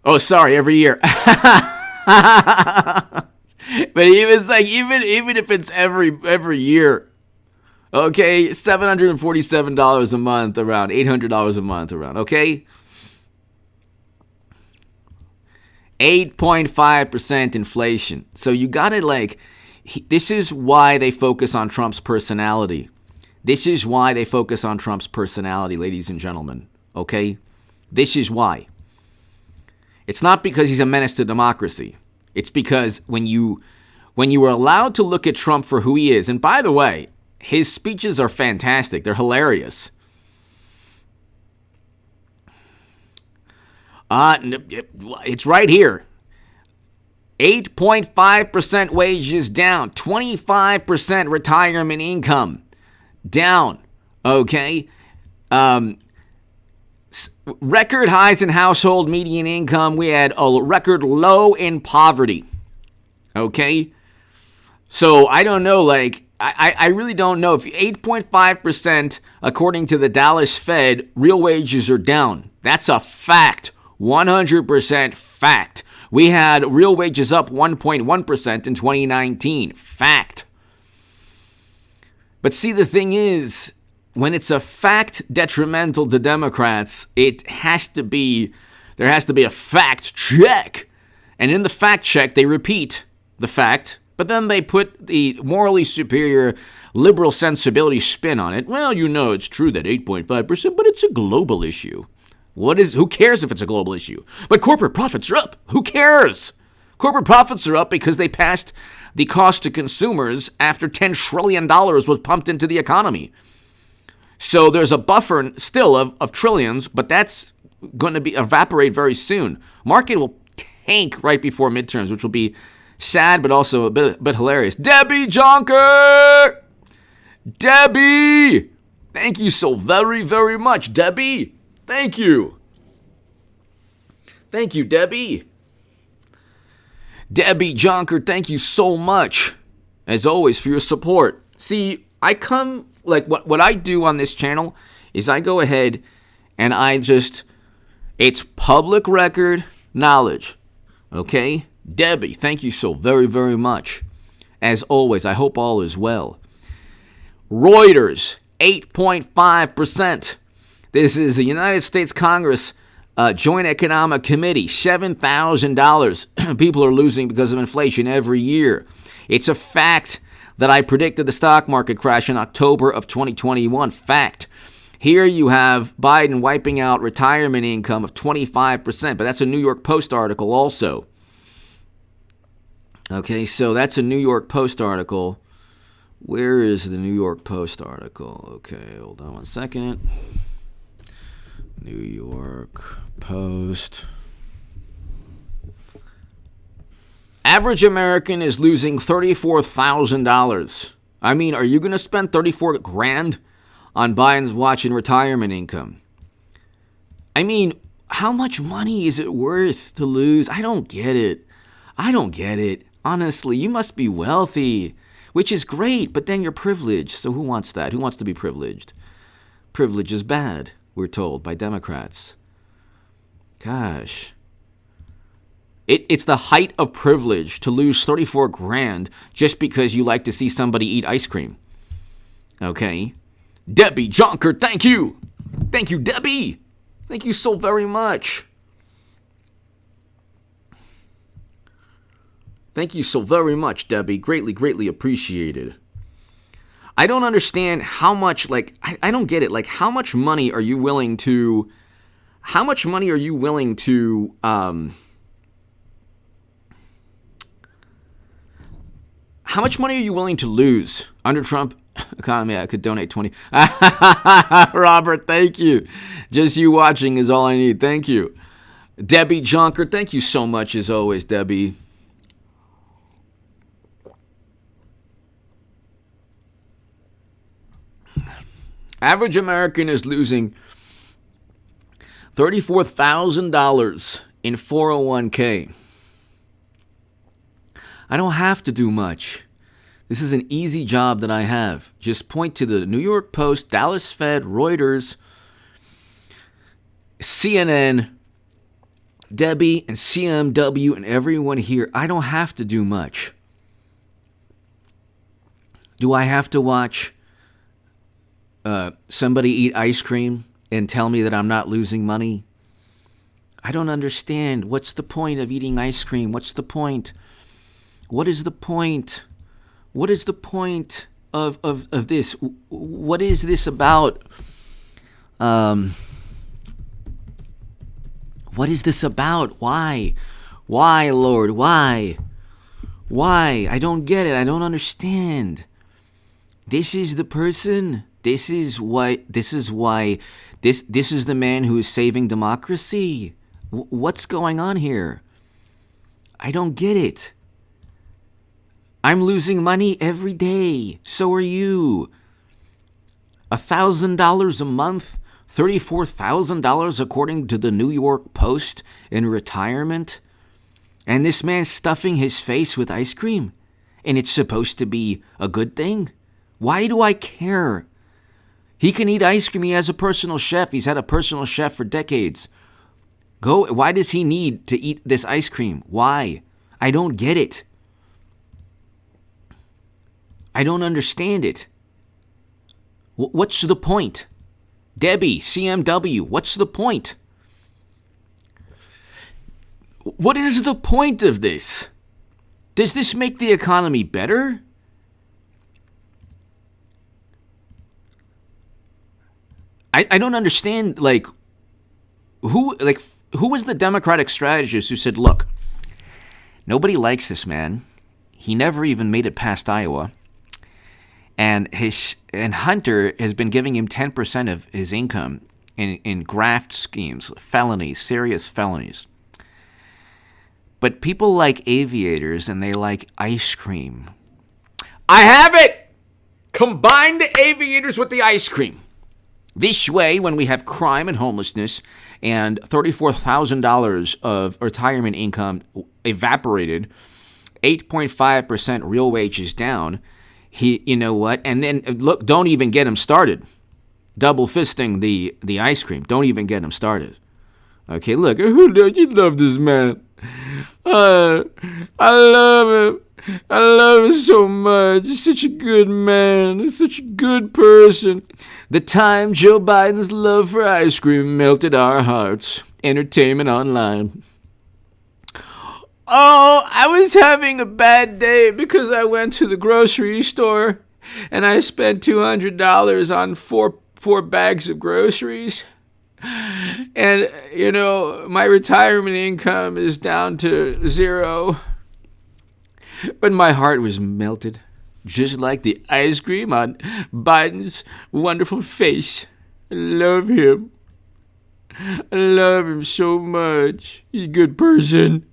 Oh, sorry, every year. But it's like even if it's every year, okay, $747 a month, around $800 a month, around, okay. 8.5% inflation. So you got to this is why they focus on Trump's personality. This is why they focus on Trump's personality, ladies and gentlemen, okay? This is why. It's not because he's a menace to democracy. It's because when you are allowed to look at Trump for who he is, and by the way, his speeches are fantastic. They're hilarious. It's right here. 8.5% wages down. 25% retirement income down. Okay. Record highs in household median income. We had a record low in poverty. Okay. So I don't know, I really don't know if 8.5%, according to the Dallas Fed, real wages are down. That's a fact. 100% fact. We had real wages up 1.1% in 2019. Fact. But see, the thing is, when it's a fact detrimental to Democrats, there has to be a fact check. And in the fact check, they repeat the fact, but then they put the morally superior liberal sensibility spin on it. Well, it's true that 8.5%, but it's a global issue. Who cares if it's a global issue? But corporate profits are up. Who cares? Corporate profits are up because they passed the cost to consumers after $10 trillion was pumped into the economy. So there's a buffer still of trillions, but that's going to evaporate very soon. Market will tank right before midterms, which will be sad, but also a bit hilarious. Debbie Jonker! Debbie! Thank you so very, very much, Debbie. Thank you. Thank you, Debbie. Debbie Jonker, thank you so much, as always, for your support. See, I come, like, what I do on this channel is I go ahead and it's public record knowledge, okay? Debbie, thank you so very, very much. As always, I hope all is well. Reuters, 8.5%. This is the United States Congress Joint Economic Committee, $7,000 people are losing because of inflation every year. It's a fact that I predicted the stock market crash in October of 2021. Fact. Here you have Biden wiping out retirement income of 25%, but that's a New York Post article also. Okay, so that's a New York Post article. Where is the New York Post article? Okay, hold on one second. New York Post. Average American is losing $34,000. I mean, are you going to spend $34,000 on Biden's watch in retirement income? I mean, how much money is it worth to lose? I don't get it. Honestly, you must be wealthy, which is great, but then you're privileged. So who wants that? Who wants to be privileged? Privilege is bad, we're told by Democrats. Gosh. It's the height of privilege to lose $34,000 just because you like to see somebody eat ice cream. Okay? Debbie Jonker, thank you. Thank you, Debbie. Thank you so very much. Thank you so very much, Debbie. Greatly, greatly appreciated. I don't understand how much, I don't get it. Like, how much money are you willing to lose under Trump economy? I could donate 20. Robert, thank you. Just you watching is all I need. Thank you. Debbie Jonker, thank you so much as always, Debbie. Average American is losing $34,000 in 401k. I don't have to do much. This is an easy job that I have. Just point to the New York Post, Dallas Fed, Reuters, CNN, Debbie, and CMW, and everyone here. I don't have to do much. Do I have to watch somebody eat ice cream and tell me that I'm not losing money? I don't understand. What's the point of eating ice cream? What's the point? What is the point? What is the point of this? What is this about? What is this about? Why? Why, Lord? Why? Why? I don't get it. I don't understand. This is the person. This is the man who is saving democracy. What's going on here? I don't get it. I'm losing money every day. So are you. $1,000 a month, $34,000 according to the New York Post in retirement. And this man's stuffing his face with ice cream. And it's supposed to be a good thing? Why do I care? He can eat ice cream. He has a personal chef. He's had a personal chef for decades. Why does he need to eat this ice cream? Why? I don't get it. I don't understand it. What's the point? Debbie, CMW, what's the point? What is the point of this? Does this make the economy better? I don't understand, who was the Democratic strategist who said, look, nobody likes this man. He never even made it past Iowa. And Hunter has been giving him 10% of his income in graft schemes, felonies, serious felonies. But people like aviators and they like ice cream. I have it! Combine the aviators with the ice cream. This way, when we have crime and homelessness and $34,000 of retirement income evaporated, 8.5% real wages down. You know what? And then look, don't even get him started. Double fisting the ice cream. Don't even get him started. Okay, look, you love this man. I love him. I love him so much. He's such a good man. He's such a good person. The time Joe Biden's love for ice cream melted our hearts. Entertainment Online. Oh, I was having a bad day because I went to the grocery store and I spent $200 on four bags of groceries. And, you know, my retirement income is down to 0. But my heart was melted, just like the ice cream on Biden's wonderful face. I love him. I love him so much. He's a good person.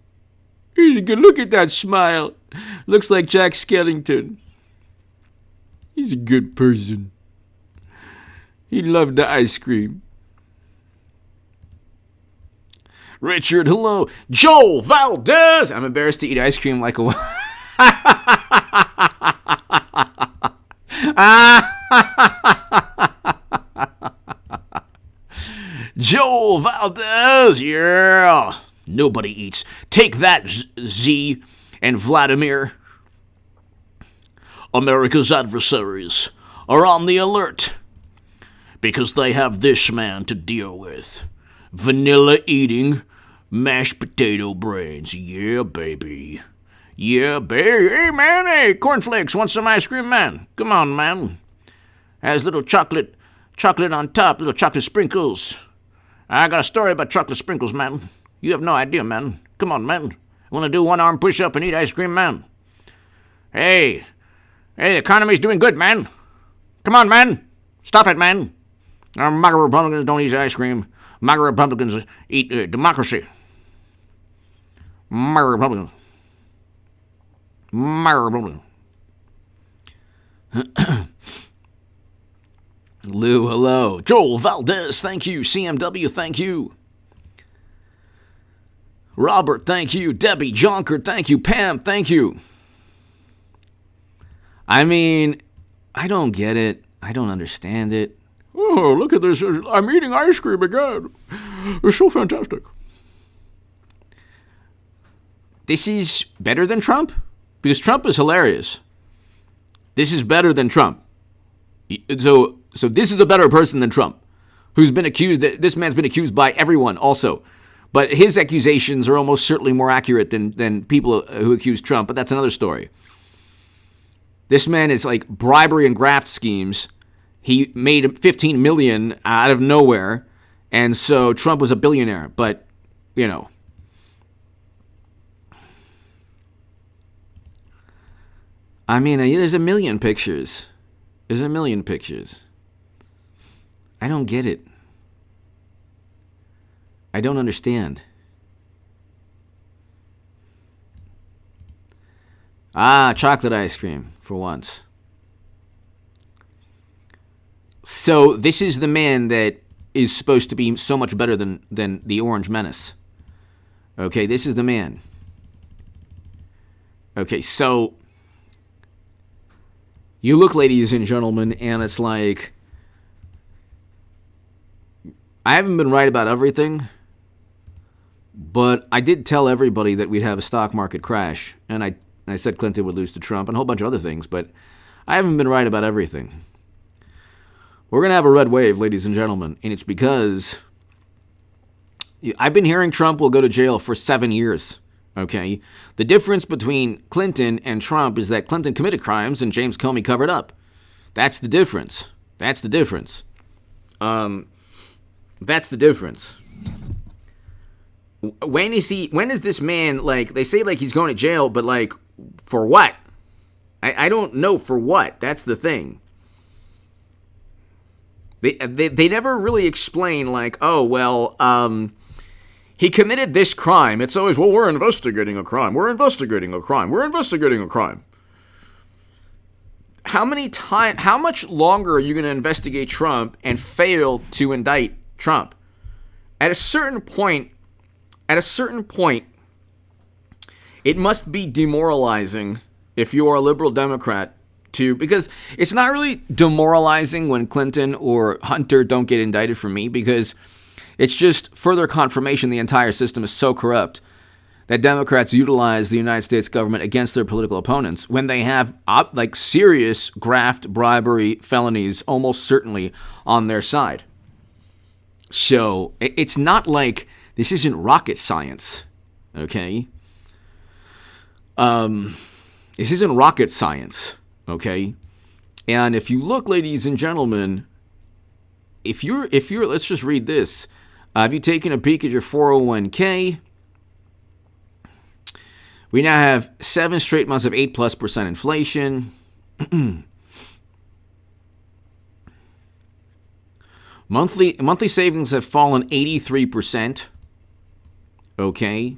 He's a good. Look at that smile. Looks like Jack Skellington. He's a good person. He loved the ice cream. Richard, hello. Joel Valdez. I'm embarrassed to eat ice cream like a... Joel Valdez, yeah. Nobody eats. Take that, Z and Vladimir. America's adversaries are on the alert because they have this man to deal with. Vanilla eating, mashed potato brains. Yeah, baby. Yeah, baby. Hey, man, hey, cornflakes. Want some ice cream, man? Come on, man. Has little chocolate on top, little chocolate sprinkles. I got a story about chocolate sprinkles, man. You have no idea, man. Come on, man. Want to do one-arm push-up and eat ice cream, man? Hey, the economy's doing good, man. Come on, man. Stop it, man. Our MAGA Republicans don't eat ice cream. MAGA Republicans eat democracy. MAGA Republicans. MAGA Republicans. Lou, hello. Joel Valdez, thank you. CMW, thank you. Robert, thank you. Debbie Jonker, thank you. Pam, thank you. I mean, I don't get it. I don't understand it. Oh, look at this. I'm eating ice cream again. It's so fantastic. This is better than Trump? Because Trump is hilarious. This is better than Trump. So this is a better person than Trump, who's been accused. This man's been accused by everyone also. But his accusations are almost certainly more accurate than people who accuse Trump, but that's another story. This man is like bribery and graft schemes. He made $15 million out of nowhere, and so Trump was a billionaire. But, you know. I mean, there's a million pictures. There's a million pictures. I don't get it. I don't understand. Chocolate ice cream, for once. So this is the man that is supposed to be so much better than the Orange Menace. Okay, this is the man. Okay, so you look, ladies and gentlemen, and it's like, I haven't been right about everything, but I did tell everybody that we'd have a stock market crash, and I said Clinton would lose to Trump and a whole bunch of other things, but I haven't been right about everything. We're going to have a red wave, ladies and gentlemen, and it's because I've been hearing Trump will go to jail for 7 years, okay? The difference between Clinton and Trump is that Clinton committed crimes and James Comey covered up. That's the difference. That's the difference. That's the difference. When is this man, like, they say, like, he's going to jail, but, like, for what? I don't know for what. That's the thing. They never really explain, like, oh, well, he committed this crime. It's always, well, we're investigating a crime. We're investigating a crime. We're investigating a crime. How much longer are you going to investigate Trump and fail to indict Trump? At a certain point, it must be demoralizing if you are a liberal Democrat because it's not really demoralizing when Clinton or Hunter don't get indicted for me, because it's just further confirmation the entire system is so corrupt that Democrats utilize the United States government against their political opponents when they have serious graft, bribery, felonies almost certainly on their side. So it's not like this isn't rocket science, okay? This isn't rocket science, okay? And if you look, ladies and gentlemen, if you're let's just read this. Have you taken a peek at your 401k? We now have 7 straight months of 8+% inflation. Monthly savings have fallen 83%. Okay.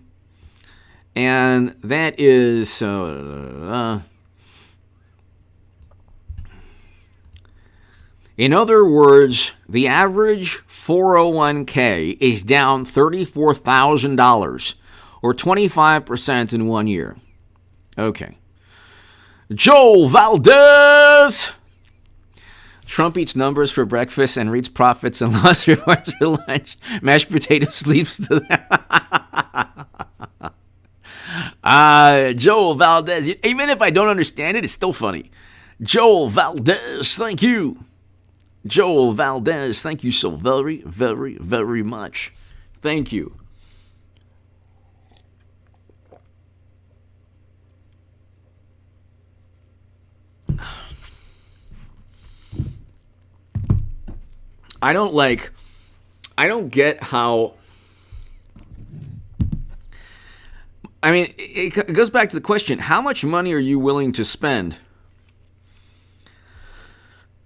And that is in other words, the average 401k is down $34,000 or 25% in 1 year. Okay. Joel Valdez! Trump eats numbers for breakfast and reads profits and loss reports for lunch. Mashed potato sleeps to that. Joel Valdez. Even if I don't understand it, it's still funny. Joel Valdez, thank you. Joel Valdez, thank you so very, very, very much. Thank you. I don't get how, I mean, it goes back to the question, how much money are you willing to spend?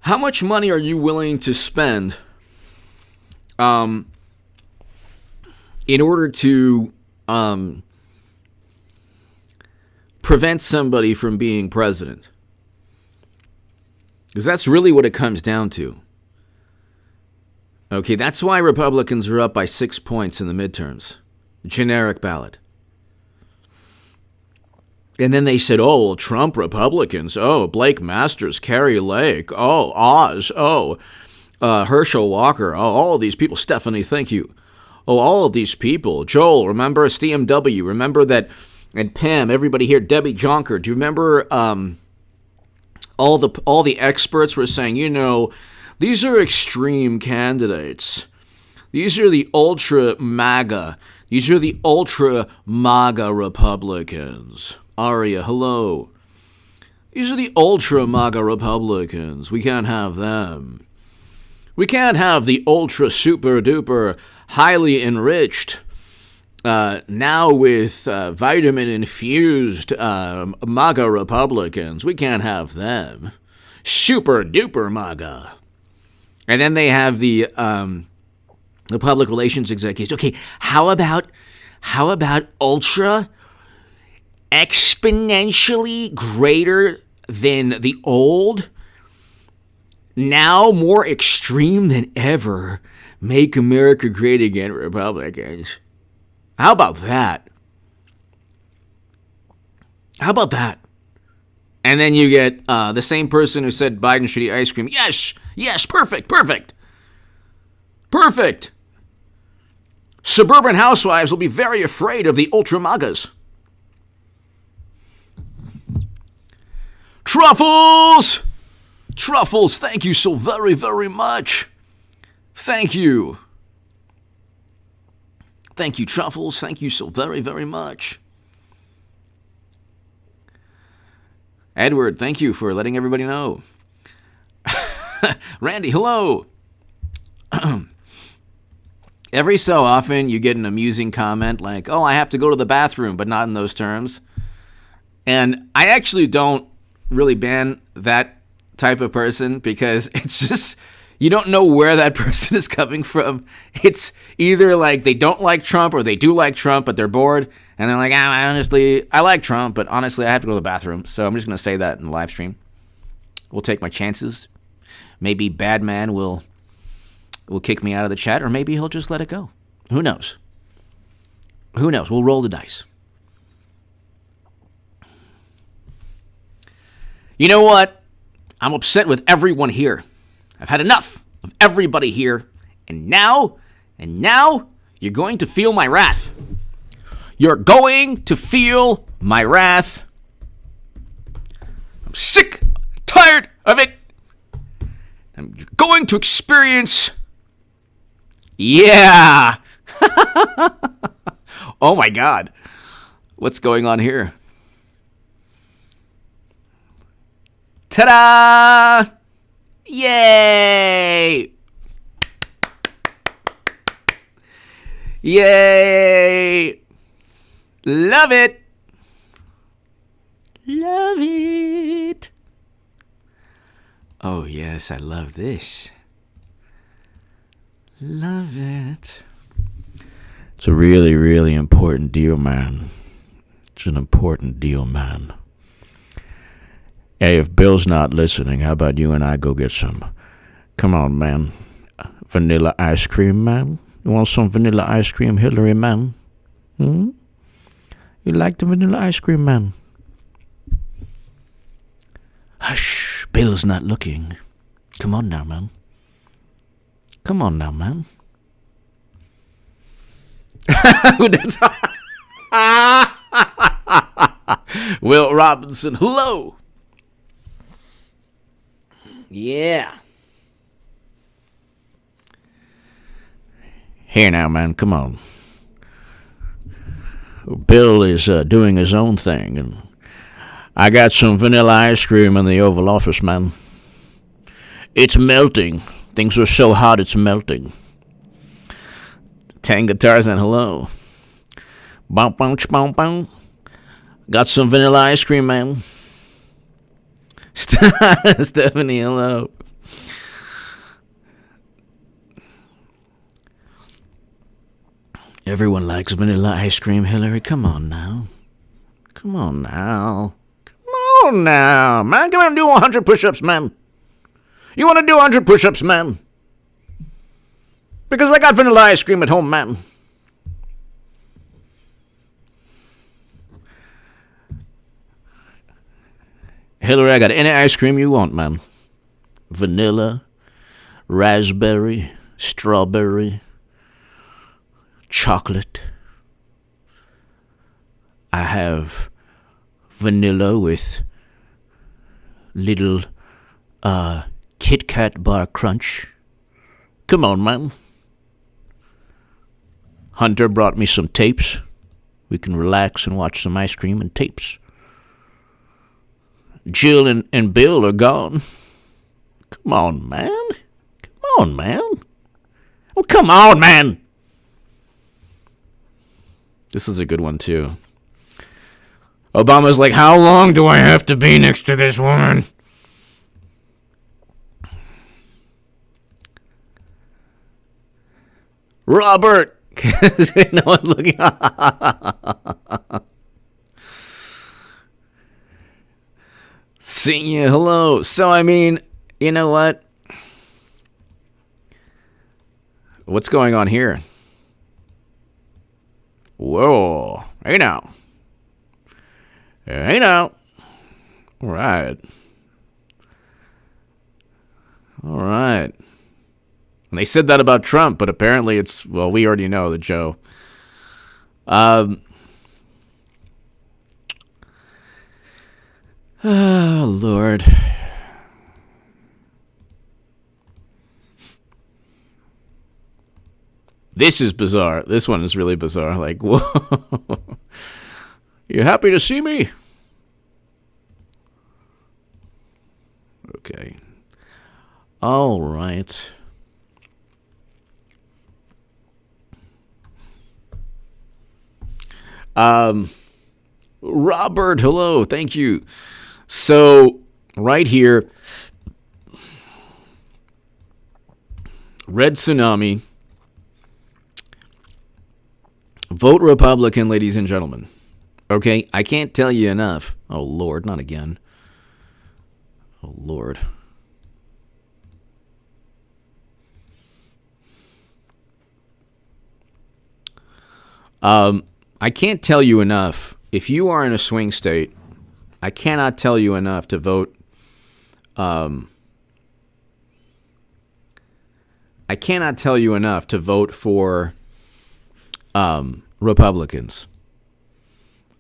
How much money are you willing to spend in order to prevent somebody from being president? Because that's really what it comes down to. Okay, that's why Republicans are up by 6 points in the midterms. Generic ballot. And then they said, oh, well, Trump Republicans. Oh, Blake Masters, Carrie Lake. Oh, Oz. Oh, Herschel Walker. Oh, all of these people. Stephanie, thank you. Oh, all of these people. Joel, remember STMW. Remember that. And Pam, everybody here. Debbie Jonker. Do you remember all the experts were saying, these are extreme candidates. These are the ultra MAGA. These are the ultra MAGA Republicans. Aria, hello. These are the ultra MAGA Republicans. We can't have them. We can't have the ultra super duper highly enriched, now with vitamin infused MAGA Republicans. We can't have them. Super duper MAGA. And then they have the public relations executives. Okay, how about ultra exponentially greater than the old, now more extreme than ever, make America great again, Republicans? How about that? How about that? And then you get the same person who said Biden should eat ice cream. Yes, perfect. Suburban housewives will be very afraid of the ultra MAGAs. Truffles, thank you so very, very much. Thank you. Thank you, Truffles. Thank you so very, very much. Edward, thank you for letting everybody know. Randy, hello. Every so often, you get an amusing comment like, oh, I have to go to the bathroom, but not in those terms. And I actually don't really ban that type of person because it's just, you don't know where that person is coming from. It's either like they don't like Trump or they do like Trump, but they're bored. And they're like, I like Trump, but honestly, I have to go to the bathroom. So I'm just going to say that in the live stream. We'll take my chances. Maybe Badman will kick me out of the chat, or maybe he'll just let it go. Who knows? We'll roll the dice. You know what? I'm upset with everyone here. I've had enough of everybody here. And now, you're going to feel my wrath. You're going to feel my wrath. I'm sick, tired of it. And you're going to experience... Yeah. Oh my God. What's going on here? Ta-da! Yay! Yay! Love it! Love it! Oh yes, I love this. Love it. It's a really, really important deal, man. It's an important deal, man. Hey, if Bill's not listening, how about you and I go get some? Come on, man. Vanilla ice cream, man. You want some vanilla ice cream, Hillary, man? You like the vanilla ice cream, man? Hush, Bill's not looking. Come on now, man. Come on now, man. Will Robinson, hello. Yeah. Here now, man, come on. Bill is doing his own thing, and I got some vanilla ice cream in the Oval Office, man. It's melting. Things are so hot, it's melting. Tang Guitars and hello. Bow, bow, bow, bow. Got some vanilla ice cream, man. Stephanie, hello. Everyone likes vanilla ice cream, Hillary. Come on now. Come on now. Come on now, man. Come on and do 100 push-ups, man. You want to do 100 push-ups, man? Because I got vanilla ice cream at home, man. Hillary, I got any ice cream you want, man. Vanilla, raspberry, strawberry, chocolate. I have vanilla with little Kit Kat bar crunch. Come on, man. Hunter brought me some tapes. We can relax and watch some ice cream and tapes. Jill and Bill are gone. Come on, man. Come on, man. Oh, come on, man. This is a good one, too. Obama's like, how long do I have to be next to this woman? Robert! No one's looking. See you, hello. So, I mean, you know what? What's going on here? Whoa. Hey now. Hey now. All right. All right. And they said that about Trump, but apparently it's, well, we already know that Joe. Oh, Lord. This is bizarre. This one is really bizarre. Like, whoa. You happy to see me? Okay. All right. Robert, hello. Thank you. So, right here, Red Tsunami. Vote Republican, ladies and gentlemen. Okay, I can't tell you enough. Oh, Lord, not again. Oh, Lord. I can't tell you enough. If you are in a swing state, I cannot tell you enough to vote I cannot tell you enough to vote for Republicans.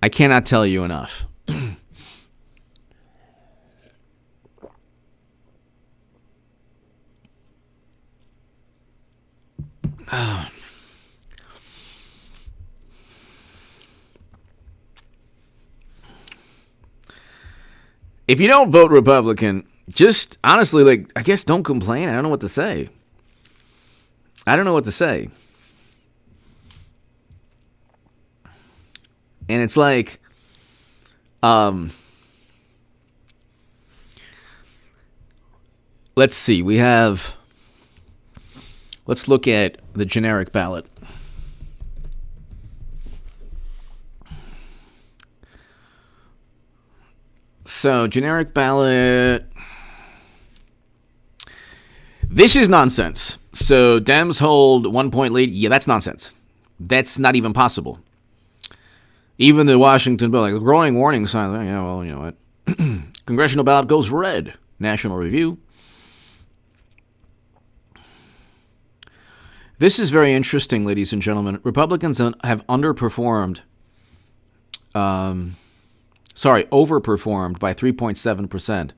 I cannot tell you enough. If you don't vote Republican, just honestly, like, I guess don't complain. I don't know what to say. And it's like, let's see. Let's look at the generic ballot. So, generic ballot. This is nonsense. So, Dems hold 1 point lead. Yeah, that's nonsense. That's not even possible. Even the Washington bill, like, growing warning signs. Yeah, well, you know what? Congressional ballot goes red. National Review. This is very interesting, ladies and gentlemen. Republicans have overperformed by 3.7%.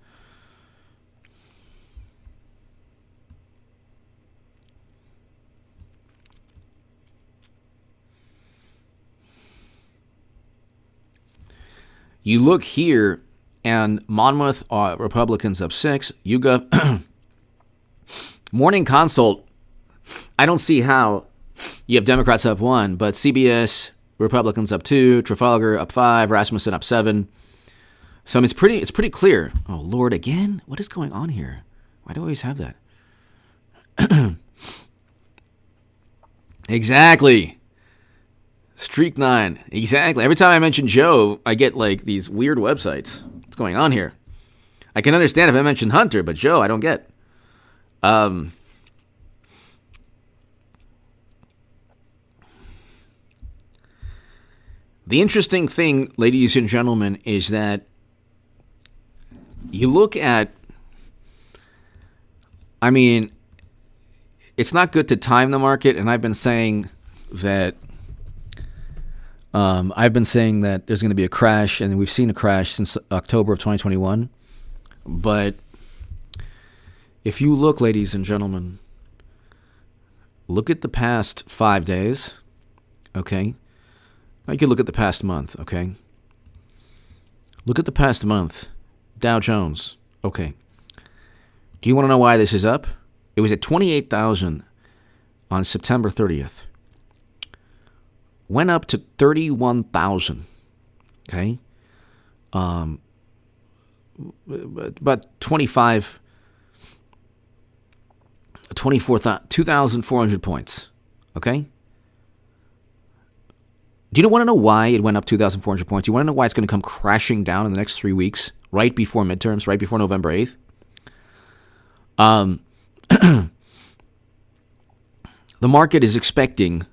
You look here, and Monmouth Republicans up 6. YouGov Morning Consult. I don't see how you have Democrats up 1, but CBS Republicans up 2, Trafalgar up 5, Rasmussen up 7. So it's pretty clear. Oh Lord, again? What is going on here? Why do I always have that? Exactly. Streak 9. Exactly. Every time I mention Joe, I get like these weird websites. What's going on here? I can understand if I mention Hunter, but Joe, I don't get. The interesting thing, ladies and gentlemen, is that you look at, I mean, it's not good to time the market, and I've been saying that there's going to be a crash, and we've seen a crash since October of 2021. But if you look, ladies and gentlemen, look at the past 5 days, okay? You can look at the past month, okay? Look at the past month. Dow Jones, okay. Do you want to know why this is up? It was at 28,000 on September 30th. Went up to 31,000, okay? About 2,400 points, okay? Do you want to know why it went up 2,400 points? You want to know why it's going to come crashing down in the next 3 weeks, right before midterms, right before November 8th? The market is expecting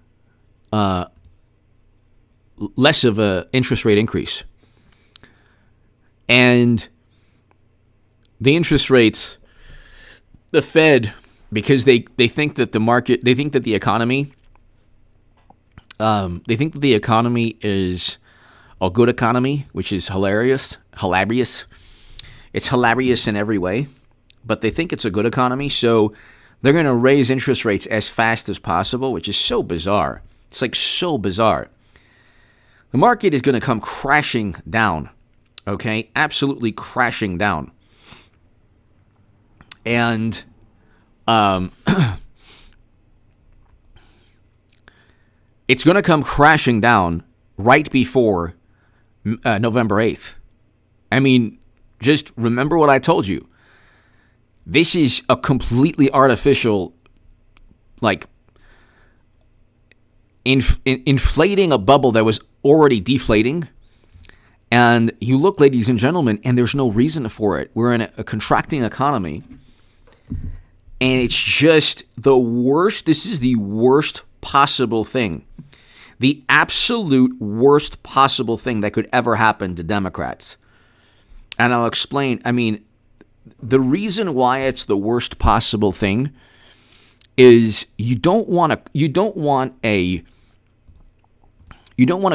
less of an interest rate increase. And the interest rates, the Fed, because they think that the market, they think that the economy, is a good economy, which is hilarious. It's hilarious in every way, but they think it's a good economy, so they're going to raise interest rates as fast as possible, which is so bizarre. It's like so bizarre. The market is going to come crashing down, okay? Absolutely crashing down. And it's going to come crashing down right before November 8th. I mean, just remember what I told you. This is a completely artificial, like, inflating a bubble that was already deflating. And you look, ladies and gentlemen, and there's no reason for it. We're in a contracting economy. And it's just the worst. This is the worst possible thing. The absolute worst possible thing that could ever happen to Democrats. And I'll explain. I mean, the reason why it's the worst possible thing is you don't want a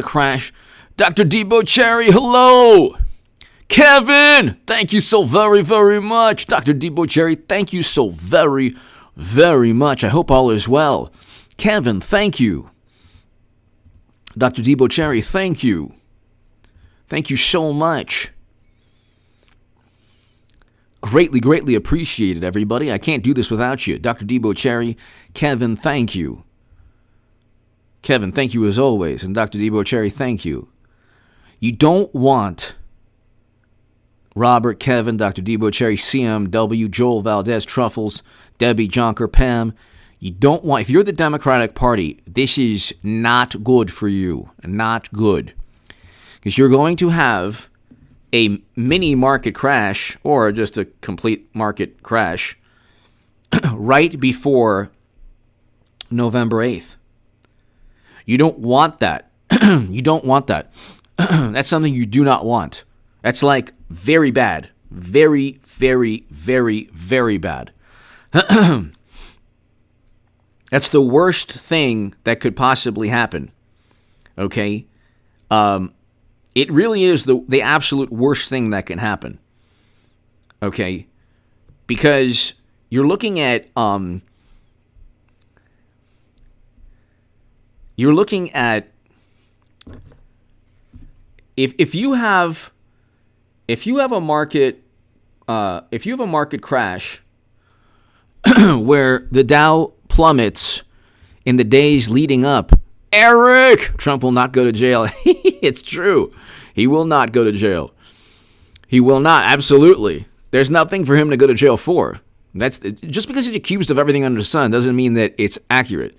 crash. Dr. Debo Cherry, hello. Kevin, thank you so very, very much. Dr. Debo Cherry, thank you so very, very much. I hope all is well. Kevin, thank you. Dr. Debo Cherry, thank you. Thank you so much. Greatly, greatly appreciated, everybody. I can't do this without you. Dr. Debo Cherry, Kevin, thank you. Kevin, thank you as always. And Dr. Debo Cherry, thank you. You don't want Robert, Kevin, Dr. Debo Cherry, CMW, Joel Valdez, Truffles, Debbie, Jonker, Pam. You don't want, if you're the Democratic Party, this is not good for you. Not good. Because you're going to have a mini market crash or just a complete market crash right before November 8th. You don't want that. You don't want that. That's something you do not want. That's like very bad. Very, very, very, very bad. That's the worst thing that could possibly happen. Okay? It really is the absolute worst thing that can happen. Okay? Because you're looking at if you have a market crash where the Dow plummets in the days leading up, Eric, Trump will not go to jail. It's true. He will not go to jail. He will not. Absolutely. There's nothing for him to go to jail for. That's just because he's accused of everything under the sun doesn't mean that it's accurate.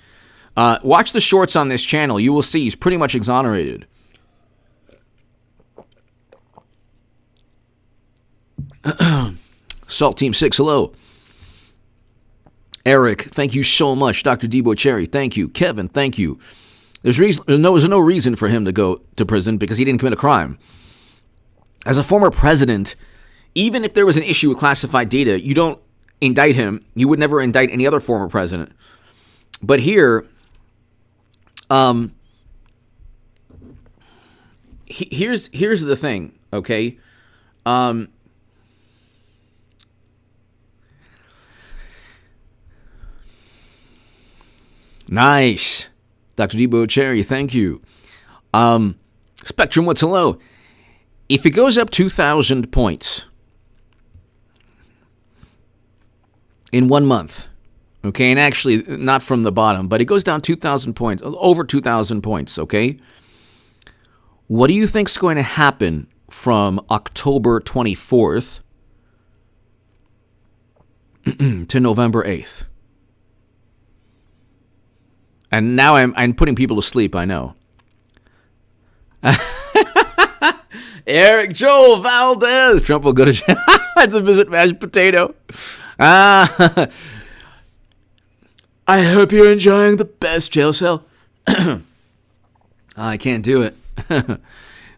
Watch the shorts on this channel. You will see he's pretty much exonerated. Salt Team 6, hello. Eric, thank you so much. Dr. Debo Cherry, thank you. Kevin, thank you. There's no reason for him to go to prison because he didn't commit a crime. As a former president, even if there was an issue with classified data, you don't indict him. You would never indict any other former president. But here, here's the thing, okay? Nice. Dr. Debo Cherry, thank you. Spectrum, what's hello? If it goes up 2,000 points in 1 month, okay, and actually not from the bottom, but it goes down 2,000 points, over 2,000 points, okay? What do you think's going to happen from October 24th to November 8th? And now I'm putting people to sleep, I know. Eric Joel Valdez. Trump will go to jail. It's a visit mashed potato. I hope you're enjoying the best jail cell. I can't do it.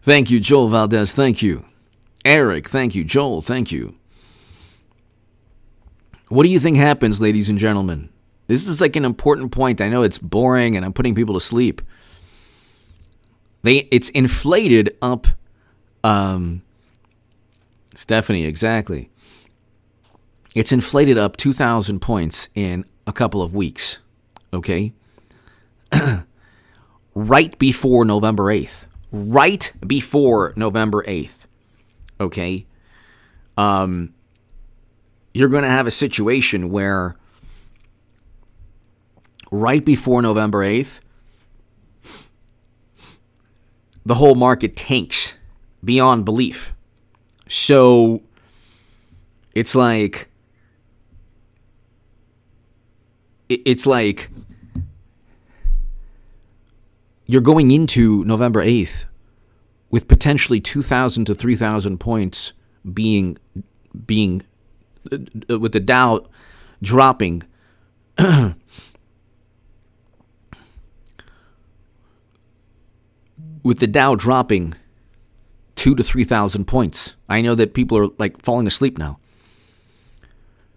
Thank you, Joel Valdez. Thank you. Eric, thank you. Joel, thank you. What do you think happens, ladies and gentlemen? This is like an important point. I know it's boring and I'm putting people to sleep. It's inflated up. Stephanie, exactly. It's inflated up 2,000 points in a couple of weeks. Okay? Right before November 8th. Right before November 8th. Okay? You're going to have a situation where right before November 8th, the whole market tanks beyond belief. So it's like you're going into November 8th with potentially 2,000 to 3,000 points being with the Dow dropping with the Dow dropping 2,000 to 3,000 points. I know that people are like falling asleep now.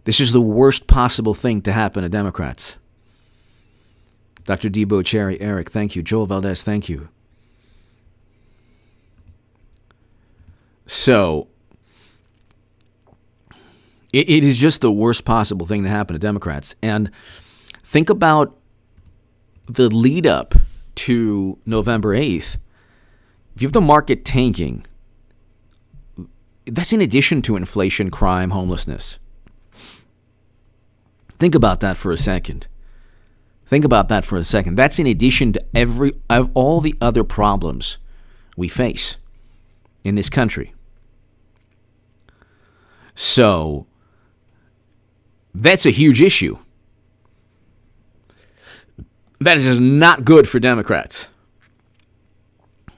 This is the worst possible thing to happen to Democrats. Dr. Debo Cherry, Eric, thank you. Joel Valdez, thank you. So, it is just the worst possible thing to happen to Democrats. And think about the lead up to November 8th. If you have the market tanking, that's in addition to inflation, crime, homelessness. Think about that for a second. That's in addition to all the other problems we face in this country. So, that's a huge issue. That is not good for Democrats.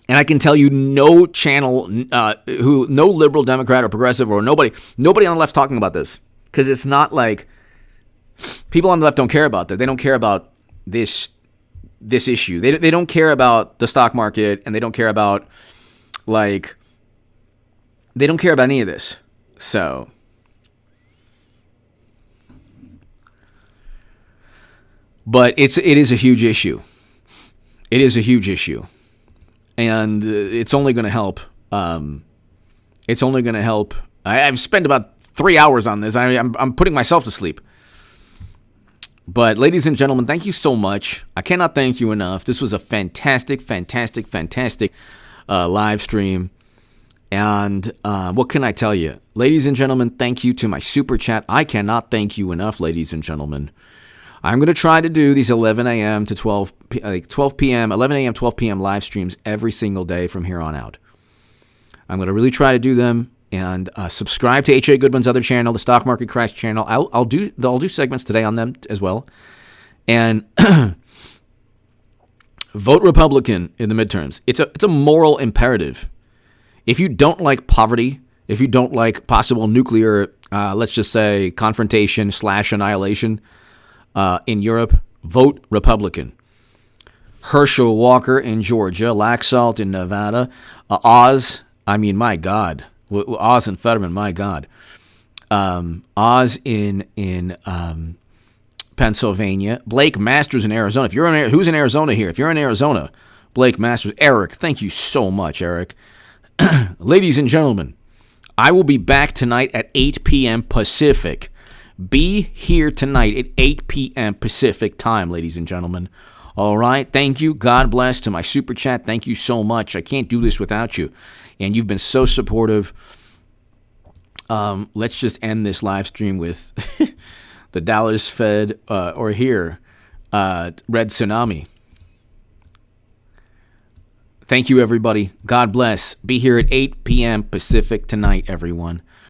And I can tell you no channel, no liberal Democrat or progressive or nobody on the left's talking about this. Because it's not like people on the left don't care about that. They don't care about this issue. They don't care about the stock market, and they don't care about they don't care about any of this. So, but it is a huge issue. It is a huge issue, and it's only going to help. It's only going to help. I've spent about 3 hours on this. I'm putting myself to sleep. But ladies and gentlemen, thank you so much. I cannot thank you enough. This was a fantastic live stream. And what can I tell you? Ladies and gentlemen, thank you to my super chat. I cannot thank you enough, ladies and gentlemen. I'm going to try to do these 11 a.m. to 12 p.m., 11 a.m., 12 p.m. live streams every single day from here on out. I'm going to really try to do them. And subscribe to H.A. Goodman's other channel, the Stock Market Crash channel. I'll do segments today on them as well. And vote Republican in the midterms. It's a moral imperative. If you don't like poverty, if you don't like possible nuclear, let's just say confrontation / annihilation in Europe, vote Republican. Herschel Walker in Georgia, Laxalt in Nevada, Oz. I mean, my God. Oz and Fetterman, my God. Oz in Pennsylvania. Blake Masters in Arizona. Who's in Arizona here? If you're in Arizona, Blake Masters. Eric, thank you so much, Eric. Ladies and gentlemen, I will be back tonight at 8 p.m. Pacific. Be here tonight at 8 p.m. Pacific time, ladies and gentlemen. All right. Thank you. God bless. To my super chat, thank you so much. I can't do this without you. And you've been so supportive. Let's just end this live stream with the Dallas Fed or here, Red Tsunami. Thank you, everybody. God bless. Be here at 8 p.m. Pacific tonight, everyone.